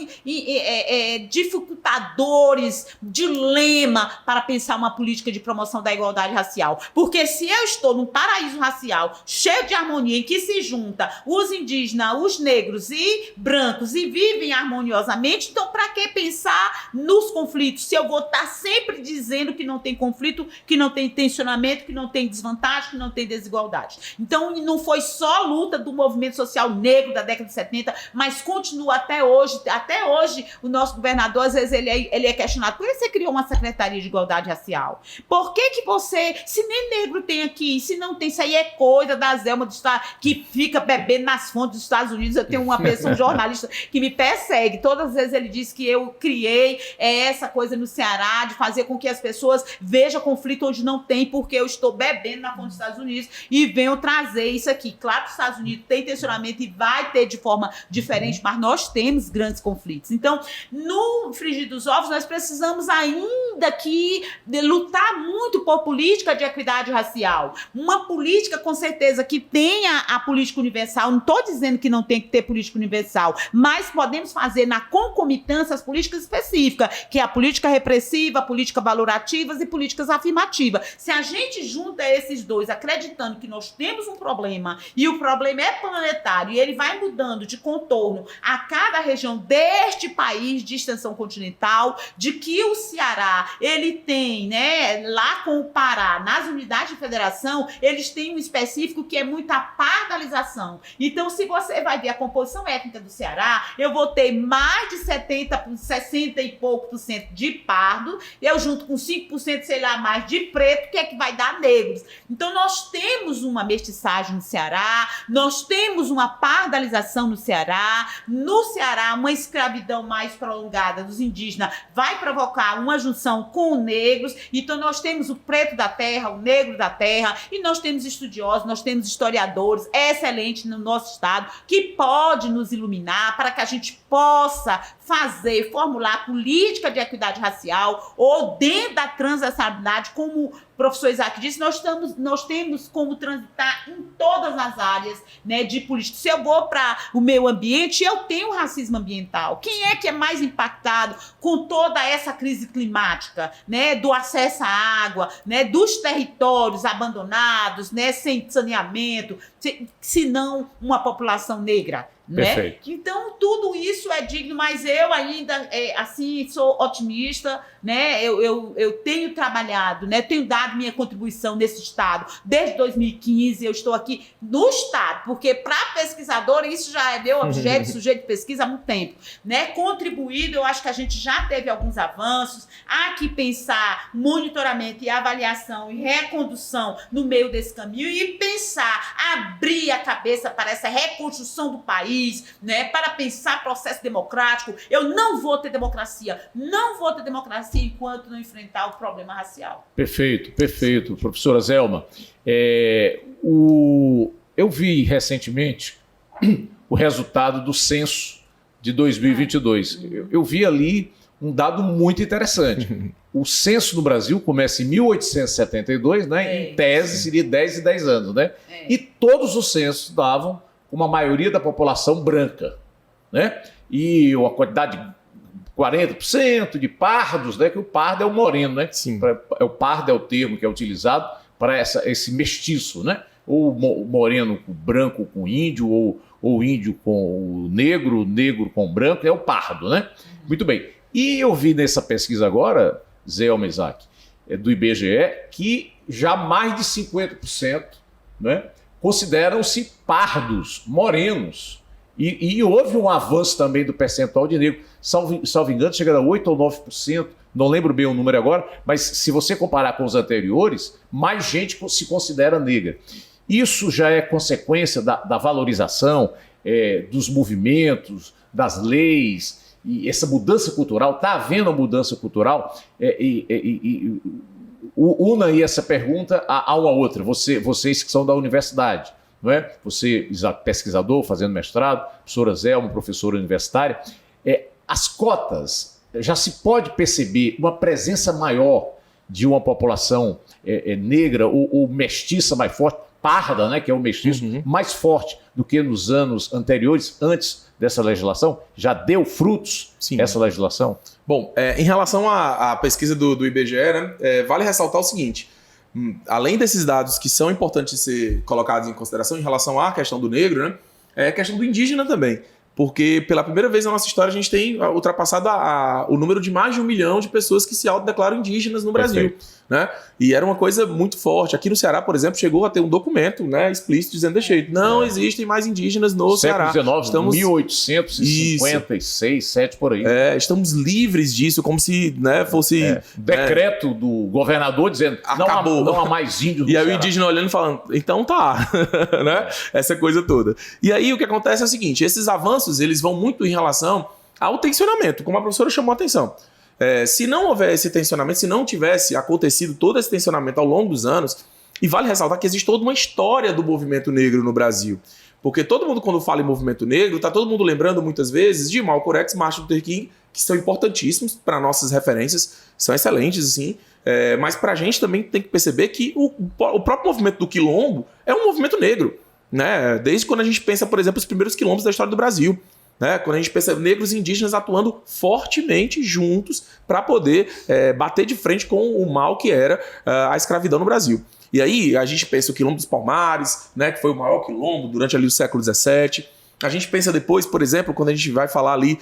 dificultadores, dilema para pensar uma política de promoção da igualdade racial. Porque se eu estou num paraíso racial cheio de harmonia, em que se junta os indígenas, os negros e brancos e vivem harmoniosamente, então para que pensar nos conflitos? Se eu vou estar sempre dizendo que não tem conflito, que não tem tensionamento, que não tem desvantagem, que não tem desigualdade. Então não foi só luta do movimento social negro da década de 70, mas continua até hoje. Até hoje o nosso governador, às vezes, ele é questionado. Por que você criou uma Secretaria de Igualdade Racial? Por que você, se nem negro tem aqui, se não tem, isso aí é coisa da Zelma do Estado, que fica bebendo nas fontes dos Estados Unidos. Eu tenho uma pessoa, um jornalista, que me persegue. Todas as vezes ele diz que eu criei essa coisa no Ceará, de fazer com que as pessoas vejam conflito onde não tem, porque eu estou bebendo na fonte dos Estados Unidos e venho trazer isso aqui. Claro que os Estados Unidos tem tensionamento e vai ter de forma diferente, mas nós temos grandes conflitos. Então, no frigir dos ovos, nós precisamos ainda que lutar muito por política de equidade racial. Uma política, com certeza, que tenha a política universal. Não estou dizendo que não tem que ter política universal, mas podemos fazer na concomitância as políticas específicas, que é a política repressiva, política valorativas e políticas afirmativas. Se a gente junta esses dois, acreditando que nós temos um problema e o problema é planetário e ele vai mudando de contorno a cada região deste país de extensão continental, de que o Ceará, ele tem, né, lá com o Pará, nas unidades de federação, eles têm um específico que é muita pardalização. Então, se você vai ver a composição étnica do Ceará, eu vou ter mais de 60 e pouco por cento de pardo, eu junto com 5%, sei lá, mais de preto, que é que vai dar negros. Então, nós temos uma mestiçagem no Ceará, nós temos uma pardalização no Ceará, uma escravidão mais prolongada dos indígenas vai provocar uma junção com os negros. Então, nós temos o preto da terra, o negro da terra, e nós temos estudiosos, nós temos historiadores excelentes no nosso estado, que pode nos iluminar para que a gente possa formular política de equidade racial ou dentro da transversalidade, como o professor Isaac disse, nós temos como transitar em todas as áreas, né, de política. Se eu vou para o meio ambiente, eu tenho racismo ambiental. Quem é que é mais impactado com toda essa crise climática, né, do acesso à água, né, dos territórios abandonados, né, sem saneamento, se não uma população negra? Né? Então, tudo isso é digno, mas eu ainda, assim, sou otimista, né? Eu tenho trabalhado, né? Tenho dado minha contribuição nesse estado. Desde 2015 eu estou aqui no estado, porque para pesquisadora isso já é meu objeto, sujeito de pesquisa há muito tempo, né? Contribuído, eu acho que a gente já teve alguns avanços. Há que pensar monitoramento e avaliação e recondução no meio desse caminho e pensar, abrir a cabeça para essa reconstrução do país, né, para pensar processo democrático. Eu não vou ter democracia enquanto não enfrentar o problema racial. Perfeito. Professora Zelma, eu vi recentemente o resultado do censo de 2022. Eu vi ali um dado muito interessante. O censo no Brasil começa em 1872, né? Em tese seria 10 e 10 anos, né? E todos os censos davam uma maioria da população branca, né? E uma quantidade 40% de pardos, né? Que o pardo é o moreno, né? Sim. O pardo é o termo que é utilizado para esse mestiço, né? Ou moreno com branco com índio, ou índio com o negro, negro com branco, é o pardo, né? Muito bem. E eu vi nessa pesquisa agora, Zé Almezac, do IBGE, que já mais de 50%, né, consideram-se pardos, morenos. E houve um avanço também do percentual de negro. Salvo engano, chega a 8% ou 9%, não lembro bem o número agora, mas se você comparar com os anteriores, mais gente se considera negra. Isso já é consequência da valorização dos movimentos, das leis, e essa mudança cultural. Está havendo uma mudança cultural? Una aí essa pergunta a uma outra. Vocês que são da universidade, não é? Você, pesquisador, fazendo mestrado, professora Zé, uma professora universitária. As cotas, já se pode perceber uma presença maior de uma população negra ou mestiça mais forte, parda, né, que é o mestiço, mais forte do que nos anos anteriores, antes dessa legislação? Já deu frutos essa legislação? Bom, em relação à pesquisa do IBGE, né, vale ressaltar o seguinte: além desses dados que são importantes de ser colocados em consideração em relação à questão do negro, né, é a questão do indígena também. Porque pela primeira vez na nossa história a gente tem ultrapassado o número de mais de 1 milhão de pessoas que se autodeclaram indígenas no Brasil. Né? E era uma coisa muito forte. Aqui no Ceará, por exemplo, chegou a ter um documento, né, explícito dizendo desse jeito: não existem mais indígenas no Ceará. Século XIX, 1856, 7 por aí. Estamos livres disso, como se, né, fosse... Decreto do governador dizendo acabou. Não há mais índios no E aí Ceará. o indígena olhando e falando, então tá. Né? Essa coisa toda. E aí o que acontece é o seguinte: esses avanços eles vão muito em relação ao tensionamento, como a professora chamou a atenção. Se não houver esse tensionamento, se não tivesse acontecido todo esse tensionamento ao longo dos anos, e vale ressaltar que existe toda uma história do movimento negro no Brasil. Porque todo mundo, quando fala em movimento negro, está todo mundo lembrando muitas vezes de Malcolm X, Martin Luther King, que são importantíssimos para nossas referências, são excelentes, assim. Mas para a gente também tem que perceber que o próprio movimento do quilombo é um movimento negro. Né? Desde quando a gente pensa, por exemplo, os primeiros quilombos da história do Brasil. Né? Quando a gente pensa negros e indígenas atuando fortemente juntos para poder bater de frente com o mal que era a escravidão no Brasil. E aí a gente pensa o Quilombo dos Palmares, né, que foi o maior quilombo durante ali o século XVII. A gente pensa depois, por exemplo, quando a gente vai falar ali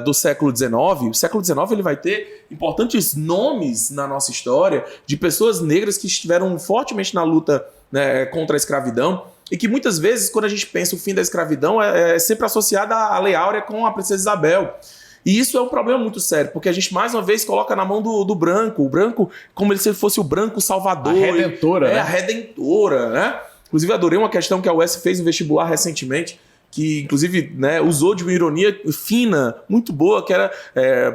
do século XIX, o século XIX ele vai ter importantes nomes na nossa história de pessoas negras que estiveram fortemente na luta, né, contra a escravidão. E que muitas vezes, quando a gente pensa o fim da escravidão, é sempre associada à Lei Áurea com a Princesa Isabel. E isso é um problema muito sério, porque a gente mais uma vez coloca na mão do branco, o branco como se ele fosse o branco salvador. A redentora, né? A redentora, né? Inclusive, adorei uma questão que a UES fez no vestibular recentemente, que inclusive, né, usou de uma ironia fina, muito boa, que era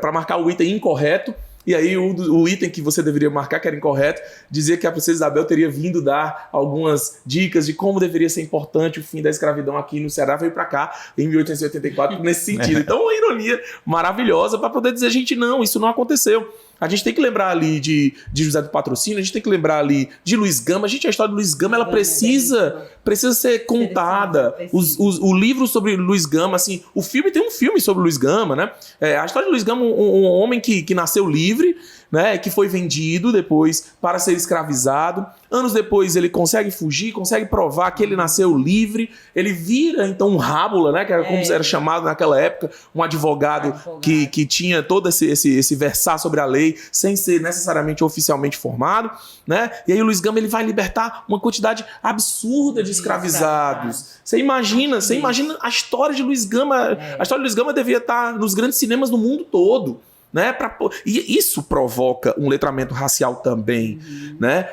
para marcar o item incorreto. E aí o item que você deveria marcar, que era incorreto, dizia que a Princesa Isabel teria vindo dar algumas dicas de como deveria ser importante o fim da escravidão aqui no Ceará. Veio para cá em 1884 nesse sentido. Então, uma ironia maravilhosa para poder dizer, gente, não, isso não aconteceu. A gente tem que lembrar ali de José do Patrocínio, a gente tem que lembrar ali de Luiz Gama. Gente, a história de Luiz Gama, ela precisa ser contada. O livro sobre Luiz Gama, assim, o filme tem um filme sobre Luiz Gama, né? A história de Luiz Gama, um homem que nasceu livre, né, que foi vendido depois para ser escravizado. Anos depois ele consegue fugir, consegue provar que ele nasceu livre. Ele vira, então, um rábula, né, que era como era chamado naquela época, um advogado. Que tinha todo esse versar sobre a lei, sem ser necessariamente oficialmente formado. Né? E aí o Luiz Gama ele vai libertar uma quantidade absurda de escravizados. Você imagina a história de Luiz Gama. A história de Luiz Gama devia estar nos grandes cinemas do mundo todo. Né, e isso provoca um letramento racial também, né?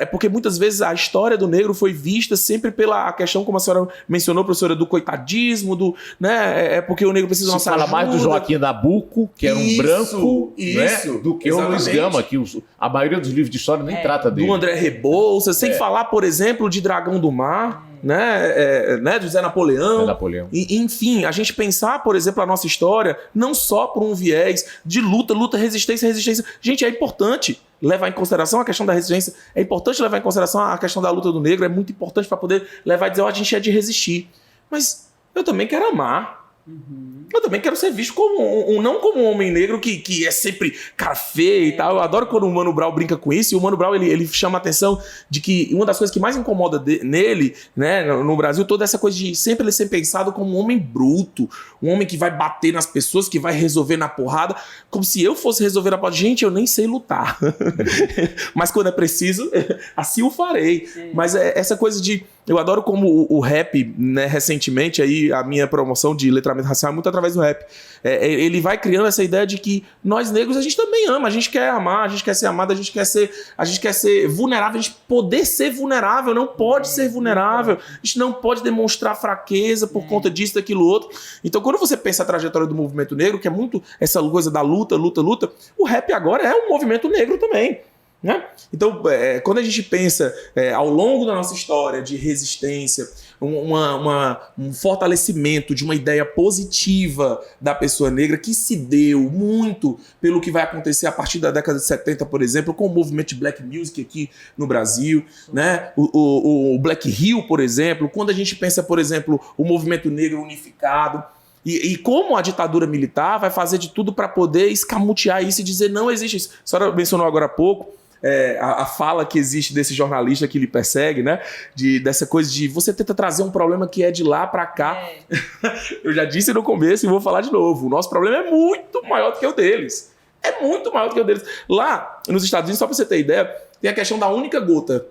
Porque muitas vezes a história do negro foi vista sempre pela questão, como a senhora mencionou, professora, do coitadismo, né? Porque o negro precisa da nossa ajuda. Fala mais do Joaquim Nabuco, que era um branco, né? Do que o Luiz Gama, que a maioria dos livros de história nem trata dele. Do André Rebouças, sem falar, por exemplo, de Dragão do Mar. Né, de Zé Napoleão. Enfim, a gente pensar, por exemplo, a nossa história não só por um viés de luta, resistência. Gente, é importante levar em consideração a questão da resistência, é importante levar em consideração a questão da luta do negro, é muito importante para poder levar e dizer, a gente é de resistir. Mas eu também quero amar. Eu também quero ser visto como não como um homem negro que é sempre cara feio e tal. Eu adoro quando o Mano Brown brinca com isso. E o Mano Brown, ele chama a atenção de que uma das coisas que mais incomoda nele, né, no Brasil, toda essa coisa de sempre ele ser pensado como um homem bruto. Um homem que vai bater nas pessoas, que vai resolver na porrada. Como se eu fosse resolver na porrada. Gente, eu nem sei lutar. Mas quando é preciso, assim o farei. Mas essa coisa de... Eu adoro como o rap, né, recentemente, aí a minha promoção de letramento racial é muito através do rap. Ele vai criando essa ideia de que nós negros a gente também ama, a gente quer amar, a gente quer ser amado, a gente quer ser vulnerável, a gente poder ser vulnerável, não pode ser vulnerável, a gente não pode demonstrar fraqueza por conta disso, daquilo, outro. Então, quando você pensa a trajetória do movimento negro, que é muito essa coisa da luta, o rap agora é um movimento negro também. Né? Então, quando a gente pensa ao longo da nossa história de resistência, um fortalecimento de uma ideia positiva da pessoa negra que se deu muito pelo que vai acontecer a partir da década de 70, por exemplo, com o movimento de Black Music aqui no Brasil, né? o Black Hill, por exemplo, quando a gente pensa, por exemplo, o movimento negro unificado, e como a ditadura militar vai fazer de tudo para poder escamotear isso e dizer não existe isso. A senhora mencionou agora há pouco a fala que existe desse jornalista que lhe persegue, né? Dessa coisa de você tenta trazer um problema que é de lá para cá. Eu já disse no começo e vou falar de novo. O nosso problema é muito maior do que o deles. É muito maior do que o deles. Lá nos Estados Unidos, só para você ter ideia, tem a questão da única gota.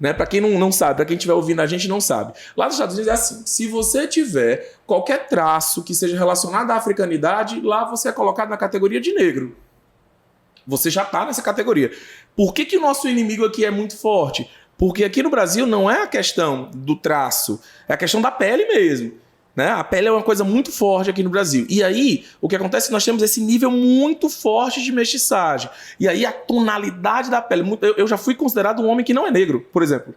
Né? Para quem não sabe, para quem estiver ouvindo a gente não sabe. Lá nos Estados Unidos é assim, se você tiver qualquer traço que seja relacionado à africanidade, lá você é colocado na categoria de negro. Você já está nessa categoria. Por que o nosso inimigo aqui é muito forte? Porque aqui no Brasil não é a questão do traço, é a questão da pele mesmo. Né? A pele é uma coisa muito forte aqui no Brasil. E aí, o que acontece é que nós temos esse nível muito forte de mestiçagem. E aí, a tonalidade da pele... Eu já fui considerado um homem que não é negro, por exemplo.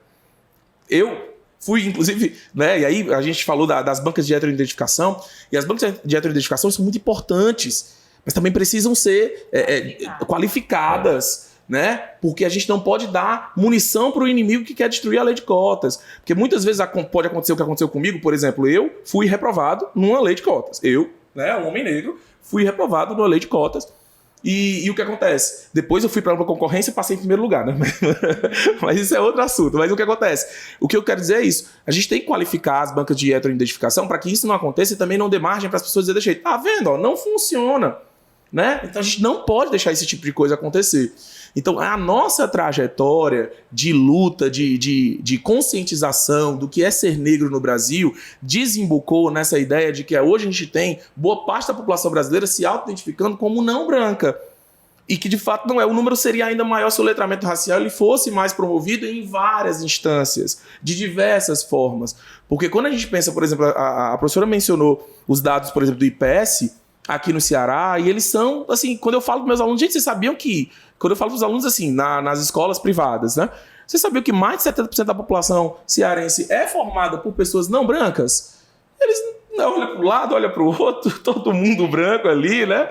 Eu fui, inclusive... Né? E aí, a gente falou das bancas de heteroidentificação. E as bancas de heteroidentificação são muito importantes, mas também precisam ser qualificadas. Né? Porque a gente não pode dar munição para o inimigo que quer destruir a lei de cotas. Porque muitas vezes pode acontecer o que aconteceu comigo, por exemplo, eu fui reprovado numa lei de cotas. Eu, né, um homem negro, fui reprovado numa lei de cotas. E o que acontece? Depois eu fui para uma concorrência e passei em primeiro lugar, né? Mas isso é outro assunto. Mas o que acontece? O que eu quero dizer é isso. A gente tem que qualificar as bancas de heteroidentificação para que isso não aconteça e também não dê margem para as pessoas dizerem, tá vendo? Ó, não funciona. Né? Então a gente não pode deixar esse tipo de coisa acontecer. Então a nossa trajetória de luta, de conscientização do que é ser negro no Brasil desembocou nessa ideia de que hoje a gente tem boa parte da população brasileira se auto-identificando como não branca. E que de fato não é. O número seria ainda maior se o letramento racial ele fosse mais promovido em várias instâncias, de diversas formas. Porque quando a gente pensa, por exemplo, a professora mencionou os dados, por exemplo, do IPES aqui no Ceará, e eles são, assim, quando eu falo para meus alunos, gente, vocês sabiam que, quando eu falo para os alunos, assim, nas escolas privadas, né, vocês sabiam que mais de 70% da população cearense é formada por pessoas não brancas? Eles olham para um lado, olham para o outro, todo mundo branco ali, né,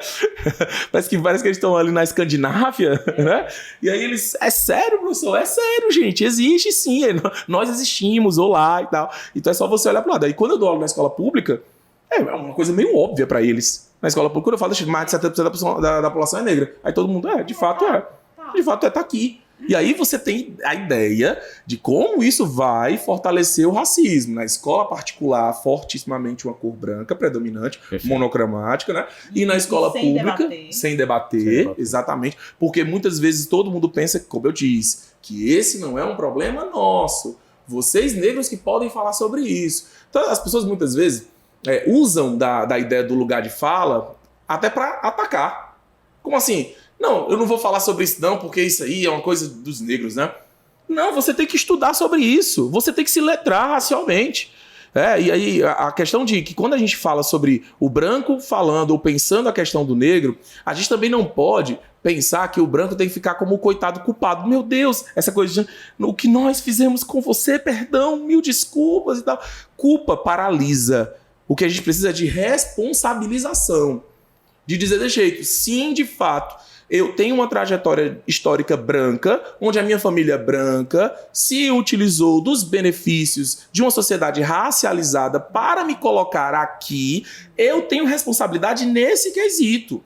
parece que eles estão ali na Escandinávia, né, e aí eles, é sério, professor? É sério, gente, existe sim, nós existimos, olá e tal, então é só você olhar para o lado. Aí quando eu dou aula na escola pública, é uma coisa meio óbvia para eles. Na escola pública, quando eu falo que mais de 70% da população é negra. Aí todo mundo, de fato é. De fato tá aqui. E aí você tem a ideia de como isso vai fortalecer o racismo. Na escola particular, fortissimamente uma cor branca predominante, monocromática, né? E na escola pública, sem debater, exatamente. Porque muitas vezes todo mundo pensa, como eu disse, que esse não é um problema nosso. Vocês negros que podem falar sobre isso. Então as pessoas muitas vezes usam da ideia do lugar de fala até para atacar. Como assim? Não, eu não vou falar sobre isso não, porque isso aí é uma coisa dos negros, né? Não, você tem que estudar sobre isso. Você tem que se letrar racialmente. E aí a questão de que quando a gente fala sobre o branco falando ou pensando a questão do negro, a gente também não pode pensar que o branco tem que ficar como o coitado culpado. Meu Deus, essa coisa de o que nós fizemos com você, perdão, mil desculpas e tal. Culpa paralisa. O que a gente precisa é de responsabilização. De dizer de jeito, sim, de fato, Eu tenho uma trajetória histórica branca, onde a minha família branca se utilizou dos benefícios de uma sociedade racializada para me colocar aqui. Eu tenho responsabilidade nesse quesito.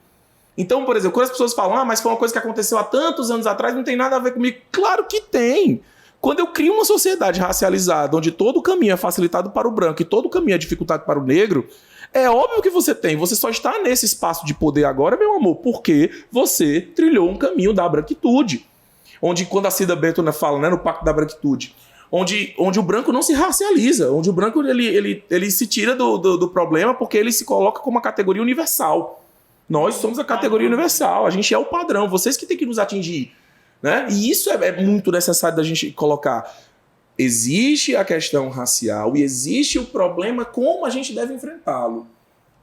Então, por exemplo, quando as pessoas falam, mas foi uma coisa que aconteceu há tantos anos atrás, não tem nada a ver comigo. Claro que tem. Quando eu crio uma sociedade racializada, onde todo o caminho é facilitado para o branco e todo o caminho é dificultado para o negro, é óbvio que você só está nesse espaço de poder agora, meu amor, porque você trilhou um caminho da branquitude. Onde, quando a Cida Bento fala, né, no Pacto da Branquitude, onde o branco não se racializa, onde o branco ele se tira do problema porque ele se coloca como uma categoria universal. Nós somos a categoria universal, a gente é o padrão, vocês que têm que nos atingir. Né? E isso é muito necessário da gente colocar. Existe a questão racial e existe o problema, como a gente deve enfrentá-lo.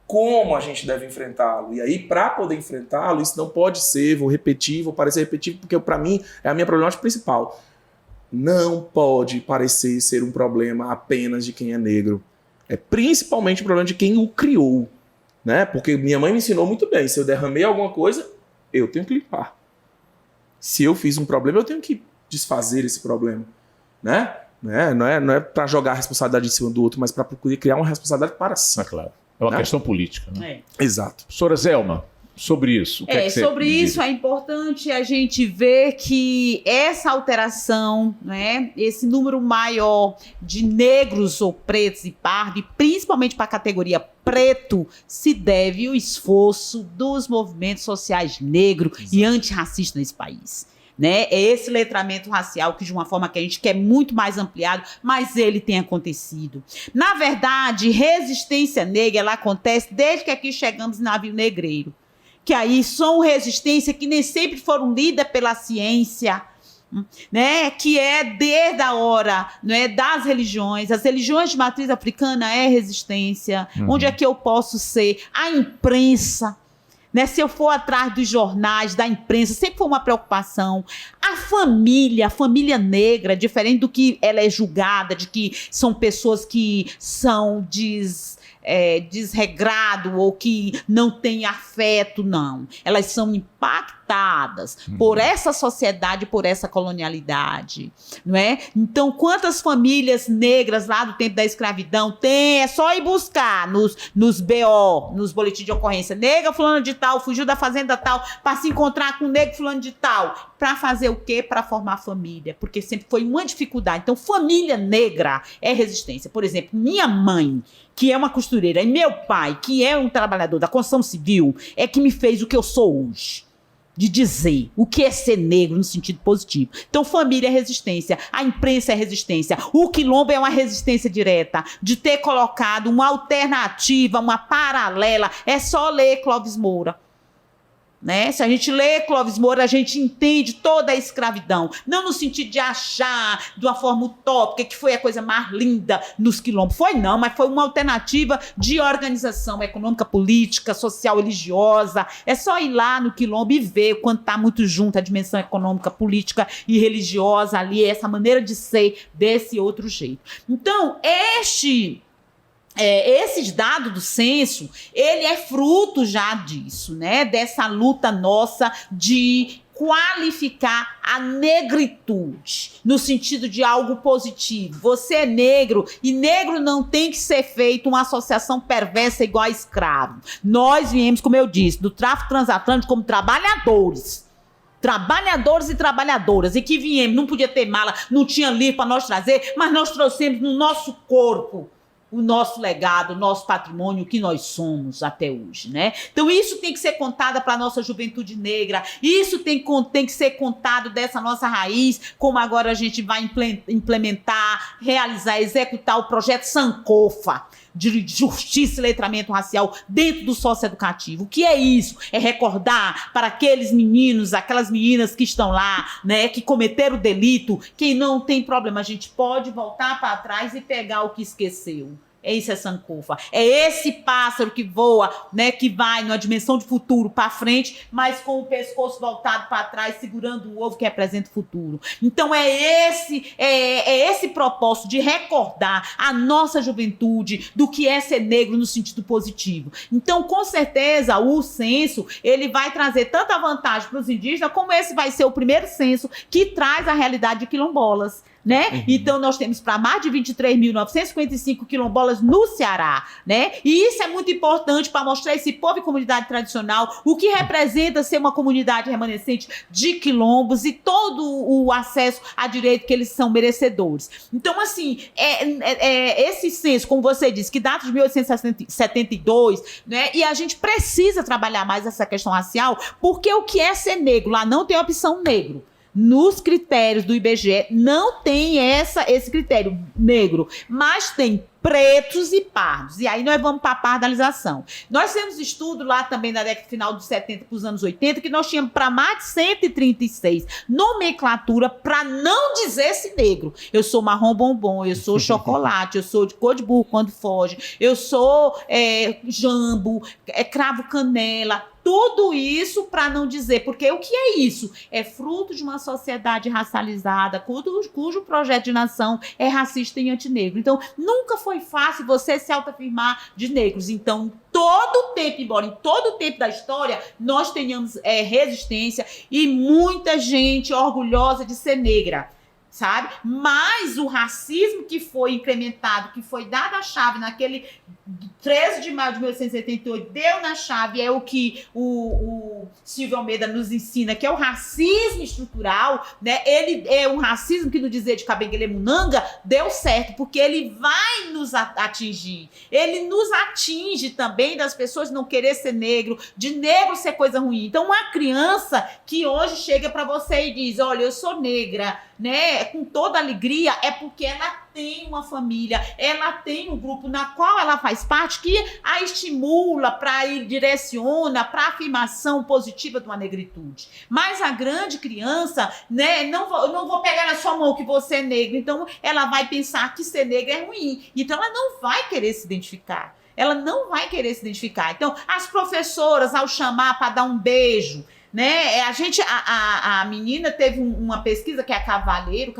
Como a gente deve enfrentá-lo. E aí, para poder enfrentá-lo, isso não pode ser, vou parecer repetitivo, porque para mim é a minha problemática principal. Não pode parecer ser um problema apenas de quem é negro. É principalmente o problema de quem o criou. Né? Porque minha mãe me ensinou muito bem, se eu derramei alguma coisa, eu tenho que limpar. Se eu fiz um problema, eu tenho que desfazer esse problema. Né? Não é para jogar a responsabilidade em cima do outro, mas para procurar criar uma responsabilidade para si. Claro. É uma questão política. Né? Exato. Professora Zelma, sobre isso. Sobre isso é importante a gente ver que essa alteração, né, esse número maior de negros ou pretos e pardos, e principalmente para a categoria preto, se deve ao esforço dos movimentos sociais negros e antirracistas nesse país. Né? É esse letramento racial que, de uma forma que a gente quer muito mais ampliado, mas ele tem acontecido. Na verdade, resistência negra, ela acontece desde que aqui chegamos no navio negreiro. Que aí são resistências que nem sempre foram lidas pela ciência, né? Que é desde a hora, né, das religiões. As religiões de matriz africana é resistência. Onde é que eu posso ser? A imprensa. Né, se eu for atrás dos jornais, da imprensa, sempre foi uma preocupação. A família negra, diferente do que ela é julgada, de que são pessoas que são desregrado ou que não têm afeto, não. Elas são impactadas por essa sociedade, por essa colonialidade, não é? Então, quantas famílias negras lá do tempo da escravidão tem? É só ir buscar nos BO, nos boletins de ocorrência. Nega fulano de tal, fugiu da fazenda tal, para se encontrar com o negro fulano de tal. Para fazer o quê? Para formar família, porque sempre foi uma dificuldade. Então, família negra é resistência. Por exemplo, minha mãe, que é uma costureira, e meu pai, que é um trabalhador da construção civil, é que me fez o que eu sou hoje. De dizer o que é ser negro no sentido positivo. Então, família é resistência, a imprensa é resistência, o quilombo é uma resistência direta, de ter colocado uma alternativa, uma paralela. É só ler Clóvis Moura. Né? Se a gente lê Clóvis Moura, a gente entende toda a escravidão. Não no sentido de achar de uma forma utópica que foi a coisa mais linda nos quilombos. Foi não, mas foi uma alternativa de organização econômica, política, social, religiosa. É só ir lá no quilombo e ver quando está muito junto a dimensão econômica, política e religiosa ali, essa maneira de ser desse outro jeito. Então, esses dados do censo, ele é fruto já disso, né? Dessa luta nossa de qualificar a negritude, no sentido de algo positivo. Você é negro, e negro não tem que ser feito uma associação perversa igual a escravo. Nós viemos, como eu disse, do tráfico transatlântico como trabalhadores e trabalhadoras, e que viemos, não podia ter mala, não tinha livro para nós trazer, mas nós trouxemos no nosso corpo o nosso legado, o nosso patrimônio, o que nós somos até hoje, né? Então isso tem que ser contado para a nossa juventude negra, isso tem que ser contado dessa nossa raiz, como agora a gente vai implementar, realizar, executar o projeto Sankofa, de justiça e letramento racial dentro do socioeducativo. O que é isso? É recordar para aqueles meninos, aquelas meninas que estão lá, né, que cometeram o delito, que não tem problema, a gente pode voltar para trás e pegar o que esqueceu. Isso é Sankofa. É esse pássaro que voa, né, que vai numa dimensão de futuro para frente, mas com o pescoço voltado para trás, segurando o ovo que representa o futuro. Então é esse propósito de recordar a nossa juventude do que é ser negro no sentido positivo. Então, com certeza, o censo ele vai trazer tanta vantagem para os indígenas, como esse vai ser o primeiro censo que traz a realidade de quilombolas. Né? Então nós temos para mais de 23.955 quilombolas no Ceará, né? E isso é muito importante para mostrar esse povo e comunidade tradicional, o que representa ser uma comunidade remanescente de quilombos e todo o acesso a direito que eles são merecedores. Então, assim, esse censo, como você disse, que data de 1872, né? E a gente precisa trabalhar mais essa questão racial, porque o que é ser negro? Lá não tem opção negro. Nos critérios do IBGE não tem esse critério negro, mas tem pretos e pardos. E aí nós vamos para a pardalização. Nós temos estudo lá também na década final dos 70 para os anos 80, que nós tínhamos para mais de 136 nomenclatura para não dizer esse negro. Eu sou marrom bombom, eu sou chocolate, eu sou de cor de burro quando foge, eu sou jambo, cravo canela. Tudo isso para não dizer, porque o que é isso? É fruto de uma sociedade racializada, cujo projeto de nação é racista e antinegro. Então, nunca foi fácil você se autoafirmar de negros. Então, todo o tempo, embora em todo o tempo da história, nós tenhamos resistência e muita gente orgulhosa de ser negra. Sabe? Mas o racismo que foi incrementado, que foi dado a chave naquele 13 de maio de 1878, deu na chave, é o que o Silvio Almeida nos ensina, que é o racismo estrutural, né? Ele é um racismo que, no dizer de Kabengele Munanga, deu certo, porque ele vai nos atingir. Ele nos atinge também das pessoas não querer ser negro, de negro ser coisa ruim. Então, uma criança que hoje chega para você e diz, olha, eu sou negra, né, com toda alegria, é porque ela tem uma família, ela tem um grupo na qual ela faz parte, que a estimula para ir, direciona para a afirmação positiva de uma negritude. Mas a grande criança, né, não vou pegar na sua mão que você é negro, então ela vai pensar que ser negra é ruim, então ela não vai querer se identificar. Ela não vai querer se identificar. Então, as professoras, ao chamar para dar um beijo, né? A menina teve uma pesquisa que é a Cavaleiro,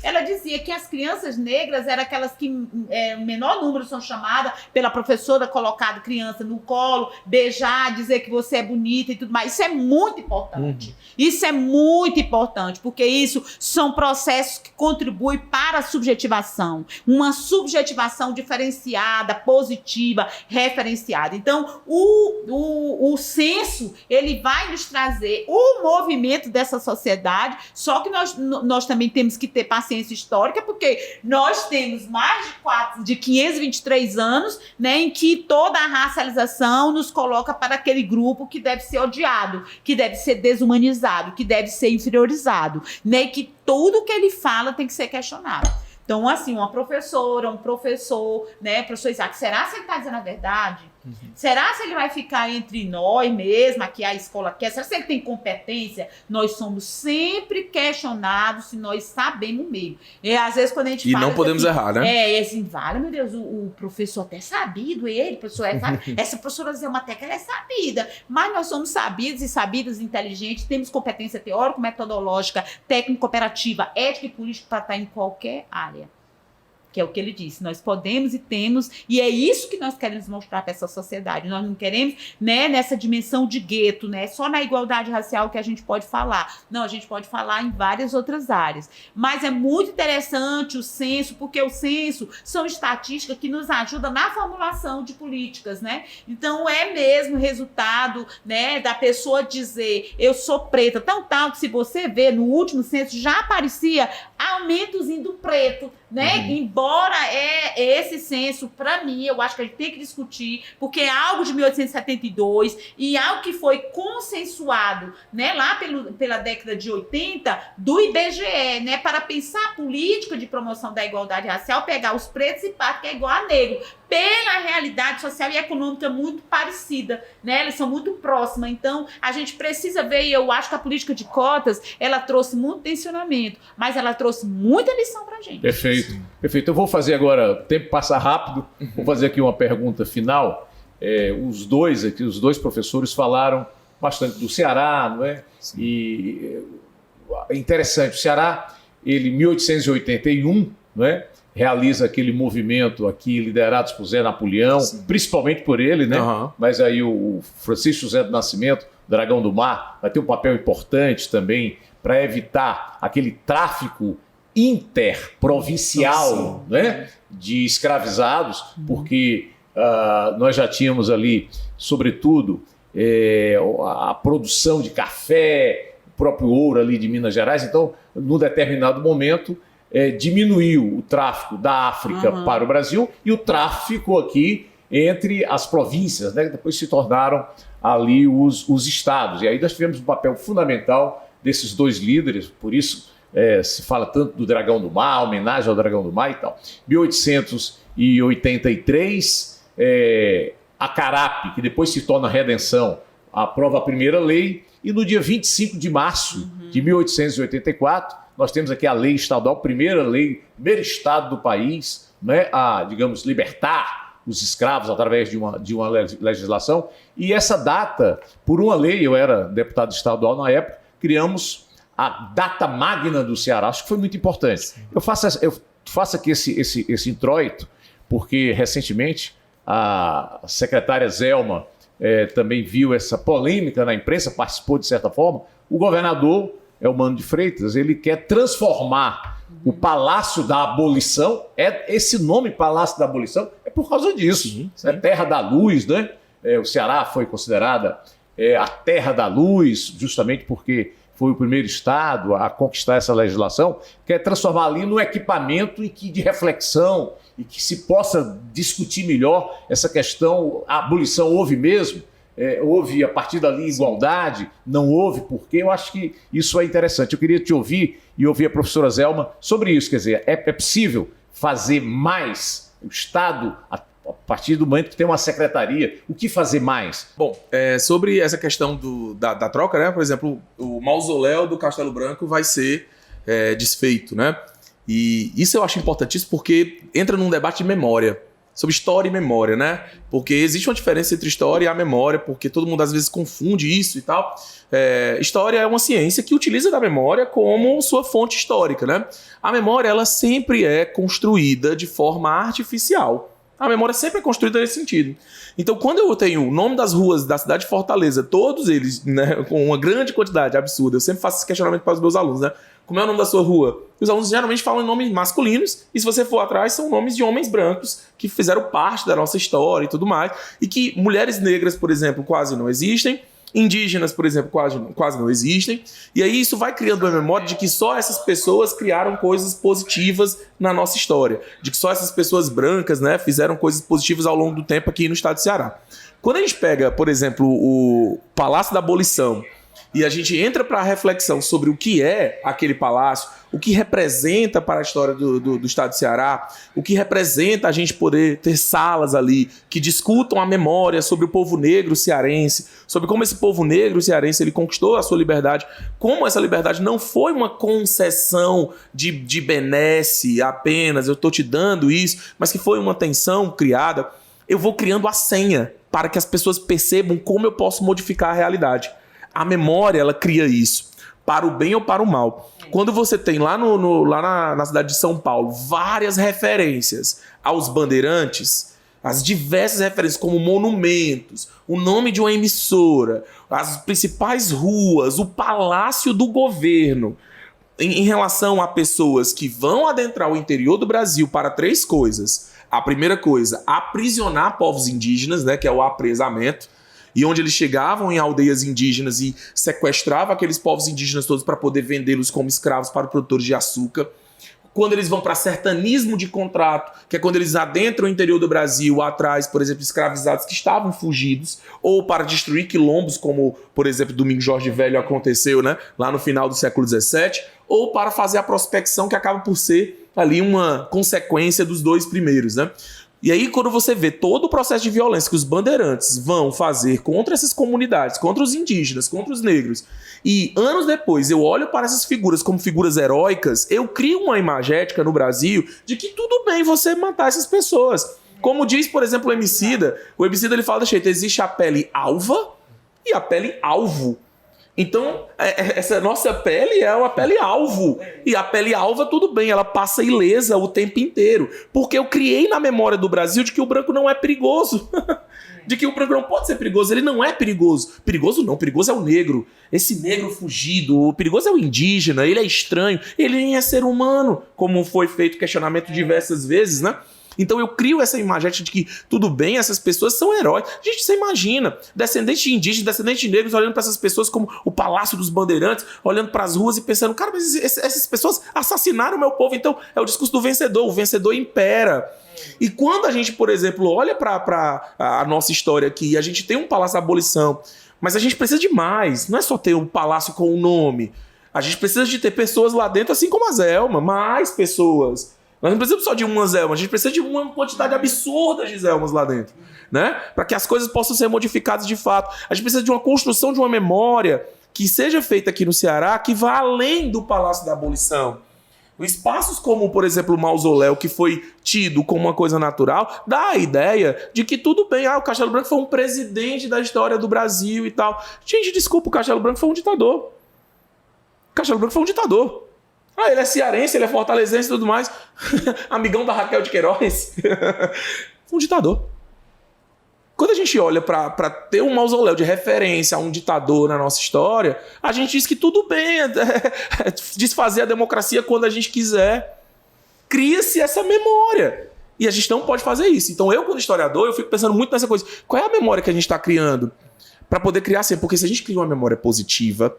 ela dizia que as crianças negras eram aquelas que o menor número são chamadas pela professora, colocado criança no colo, beijar, dizer que você é bonita e tudo mais. Isso é muito importante. Isso é muito importante, porque isso são processos que contribuem para a subjetivação, uma subjetivação diferenciada, positiva, referenciada. Então, o censo, ele vai nos trazer o movimento dessa sociedade, só que nós também temos que ter paciência histórica, porque nós temos mais de 523 anos, né, em que toda a racialização nos coloca para aquele grupo que deve ser odiado, que deve ser desumanizado, que deve ser inferiorizado, né, e que tudo que ele fala tem que ser questionado. Então, assim, uma professora, um professor, né, professor Isaac, será que ele está dizendo a verdade? Será se ele vai ficar entre nós mesmo, aqui a escola quer? Será se ele tem competência? Nós somos sempre questionados se nós sabemos mesmo. E às vezes quando a gente fala... E não podemos errar, né? Assim, vale, meu Deus, o professor até é sabido, ele, professor, essa professora Zé até que ela é sabida, mas nós somos sabidos e sabidas, inteligentes, temos competência teórica, metodológica, técnica, operativa, ética e política para estar em qualquer área. Que é o que ele disse, nós podemos e temos, e é isso que nós queremos mostrar para essa sociedade. Nós não queremos, né, nessa dimensão de gueto, né, só na igualdade racial que a gente pode falar. Não, a gente pode falar em várias outras áreas. Mas é muito interessante o censo, porque o censo são estatísticas que nos ajudam na formulação de políticas, né? Então, é mesmo resultado, né, da pessoa dizer, eu sou preta, tal que se você ver no último censo, já aparecia aumentozinho do preto, né? Embora esse censo, para mim, eu acho que a gente tem que discutir, porque é algo de 1872 e algo que foi consensuado, né, lá pela década de 80 do IBGE, né, para pensar a política de promoção da igualdade racial, pegar os pretos e pardos, que é igual a negro, pela realidade social e econômica muito parecida, né? Elas são muito próximas. Então, a gente precisa ver, e eu acho que a política de cotas, ela trouxe muito tensionamento, mas ela trouxe muita lição pra gente. Perfeito. Perfeito. Perfeito. Eu vou fazer agora, o tempo passa rápido, vou fazer aqui uma pergunta final. Os dois professores falaram bastante do Ceará, não é? Sim. E é interessante, o Ceará, ele em 1881, não é? Realiza aquele movimento aqui liderado por Zé Napoleão, sim, principalmente por ele, né? Uhum. Mas aí o Francisco José do Nascimento, Dragão do Mar, vai ter um papel importante também para evitar aquele tráfico interprovincial, né, de escravizados, porque nós já tínhamos ali, sobretudo, a produção de café, o próprio ouro ali de Minas Gerais. Então, num determinado momento, diminuiu o tráfico da África para o Brasil e o tráfico aqui entre as províncias, né, que depois se tornaram ali os estados. E aí nós tivemos um papel fundamental desses dois líderes, por isso se fala tanto do Dragão do Mar, homenagem ao Dragão do Mar e tal. 1883, a Carape, que depois se torna a Redenção, aprova a primeira lei, e no dia 25 de março de 1884, nós temos aqui a lei estadual, primeiro estado do país, né, a, digamos, libertar os escravos através de uma legislação. E essa data, por uma lei, eu era deputado estadual na época, criamos a data magna do Ceará. Acho que foi muito importante. Eu faço aqui esse introito, porque recentemente a secretária Zelma também viu essa polêmica na imprensa, participou de certa forma. O governador Eumano de Freitas, ele quer transformar o Palácio da Abolição, esse nome Palácio da Abolição é por causa disso. Sim, sim. Terra da Luz, né? O Ceará foi considerada a Terra da Luz, justamente porque foi o primeiro estado a conquistar essa legislação, quer transformar ali num equipamento de reflexão e que se possa discutir melhor essa questão. A abolição houve mesmo? Houve a partir dali igualdade? Não houve? Por quê? Eu acho que isso é interessante. Eu queria te ouvir e ouvir a professora Zelma sobre isso. Quer dizer, é possível fazer mais? O Estado, a partir do momento que tem uma secretaria, o que fazer mais? Bom, sobre essa questão da troca, né? Por exemplo, o mausoléu do Castelo Branco vai ser desfeito, né? E isso eu acho importantíssimo porque entra num debate de memória, sobre história e memória, né? Porque existe uma diferença entre história e a memória, porque todo mundo às vezes confunde isso e tal. História é uma ciência que utiliza da memória como sua fonte histórica, né? A memória, ela sempre é construída de forma artificial. A memória sempre é construída nesse sentido. Então, quando eu tenho o nome das ruas da cidade de Fortaleza, todos eles, né, com uma grande quantidade absurda, eu sempre faço esse questionamento para os meus alunos, né? Como é o nome da sua rua? Os alunos geralmente falam em nomes masculinos, e se você for atrás, são nomes de homens brancos que fizeram parte da nossa história e tudo mais, e que mulheres negras, por exemplo, quase não existem, indígenas, por exemplo, quase não existem, e aí isso vai criando uma memória de que só essas pessoas criaram coisas positivas na nossa história, de que só essas pessoas brancas, né, fizeram coisas positivas ao longo do tempo aqui no estado do Ceará. Quando a gente pega, por exemplo, o Palácio da Abolição, e a gente entra para a reflexão sobre o que é aquele palácio, o que representa para a história do estado do Ceará, o que representa a gente poder ter salas ali que discutam a memória sobre o povo negro cearense, sobre como esse povo negro cearense ele conquistou a sua liberdade, como essa liberdade não foi uma concessão de benesse apenas, eu estou te dando isso, mas que foi uma tensão criada. Eu vou criando a senha para que as pessoas percebam como eu posso modificar a realidade. A memória, ela cria isso, para o bem ou para o mal. Quando você tem lá na cidade de São Paulo várias referências aos bandeirantes, as diversas referências como monumentos, o nome de uma emissora, as principais ruas, o palácio do governo, em relação a pessoas que vão adentrar o interior do Brasil para três coisas. A primeira coisa, aprisionar povos indígenas, né, que é o apresamento, e onde eles chegavam em aldeias indígenas e sequestravam aqueles povos indígenas todos para poder vendê-los como escravos para produtores de açúcar. Quando eles vão para sertanismo de contrato, que é quando eles adentram o interior do Brasil, atrás, por exemplo, escravizados que estavam fugidos, ou para destruir quilombos, como, por exemplo, Domingos Jorge Velho aconteceu, né, lá no final do século XVII, ou para fazer a prospecção, que acaba por ser ali uma consequência dos dois primeiros, né? E aí, quando você vê todo o processo de violência que os bandeirantes vão fazer contra essas comunidades, contra os indígenas, contra os negros, e anos depois eu olho para essas figuras como figuras heróicas, eu crio uma imagética no Brasil de que tudo bem você matar essas pessoas. Como diz, por exemplo, o Emicida ele fala da jeito, existe a pele alva e a pele alvo. Então, essa nossa pele é uma pele alvo. E a pele alva, tudo bem, ela passa ilesa o tempo inteiro. Porque eu criei na memória do Brasil de que o branco não é perigoso. De que o branco não pode ser perigoso. Ele não é perigoso. Perigoso não, perigoso é o negro. Esse negro fugido. O perigoso é o indígena, ele é estranho. Ele nem é ser humano, como foi feito questionamento diversas vezes, né? Então eu crio essa imagem de que tudo bem, essas pessoas são heróis. Gente, você imagina, descendente de indígenas, descendente de negros, olhando para essas pessoas como o Palácio dos Bandeirantes, olhando para as ruas e pensando, cara, mas essas pessoas assassinaram o meu povo. Então é o discurso do vencedor, o vencedor impera. E quando a gente, por exemplo, olha para a nossa história aqui, a gente tem um Palácio da Abolição, mas a gente precisa de mais, não é só ter um palácio com um nome. A gente precisa de ter pessoas lá dentro, assim como a Zelma, mais pessoas. Nós não precisamos só de uma Zelma, a gente precisa de uma quantidade absurda de Zelmas lá dentro, né? Para que as coisas possam ser modificadas de fato. A gente precisa de uma construção de uma memória que seja feita aqui no Ceará, que vá além do Palácio da Abolição. Espaços como, por exemplo, o mausoléu, que foi tido como uma coisa natural, dá a ideia de que tudo bem, o Castelo Branco foi um presidente da história do Brasil e tal. Gente, desculpa, o Castelo Branco foi um ditador. O Castelo Branco foi um ditador. Ele é cearense, ele é fortalezense e tudo mais. Amigão da Raquel de Queiroz. Um ditador. Quando a gente olha para ter um mausoléu de referência a um ditador na nossa história, a gente diz que tudo bem desfazer a democracia quando a gente quiser. Cria-se essa memória. E a gente não pode fazer isso. Então eu, como historiador, eu fico pensando muito nessa coisa. Qual é a memória que a gente está criando? Para poder criar sempre. Porque se a gente cria uma memória positiva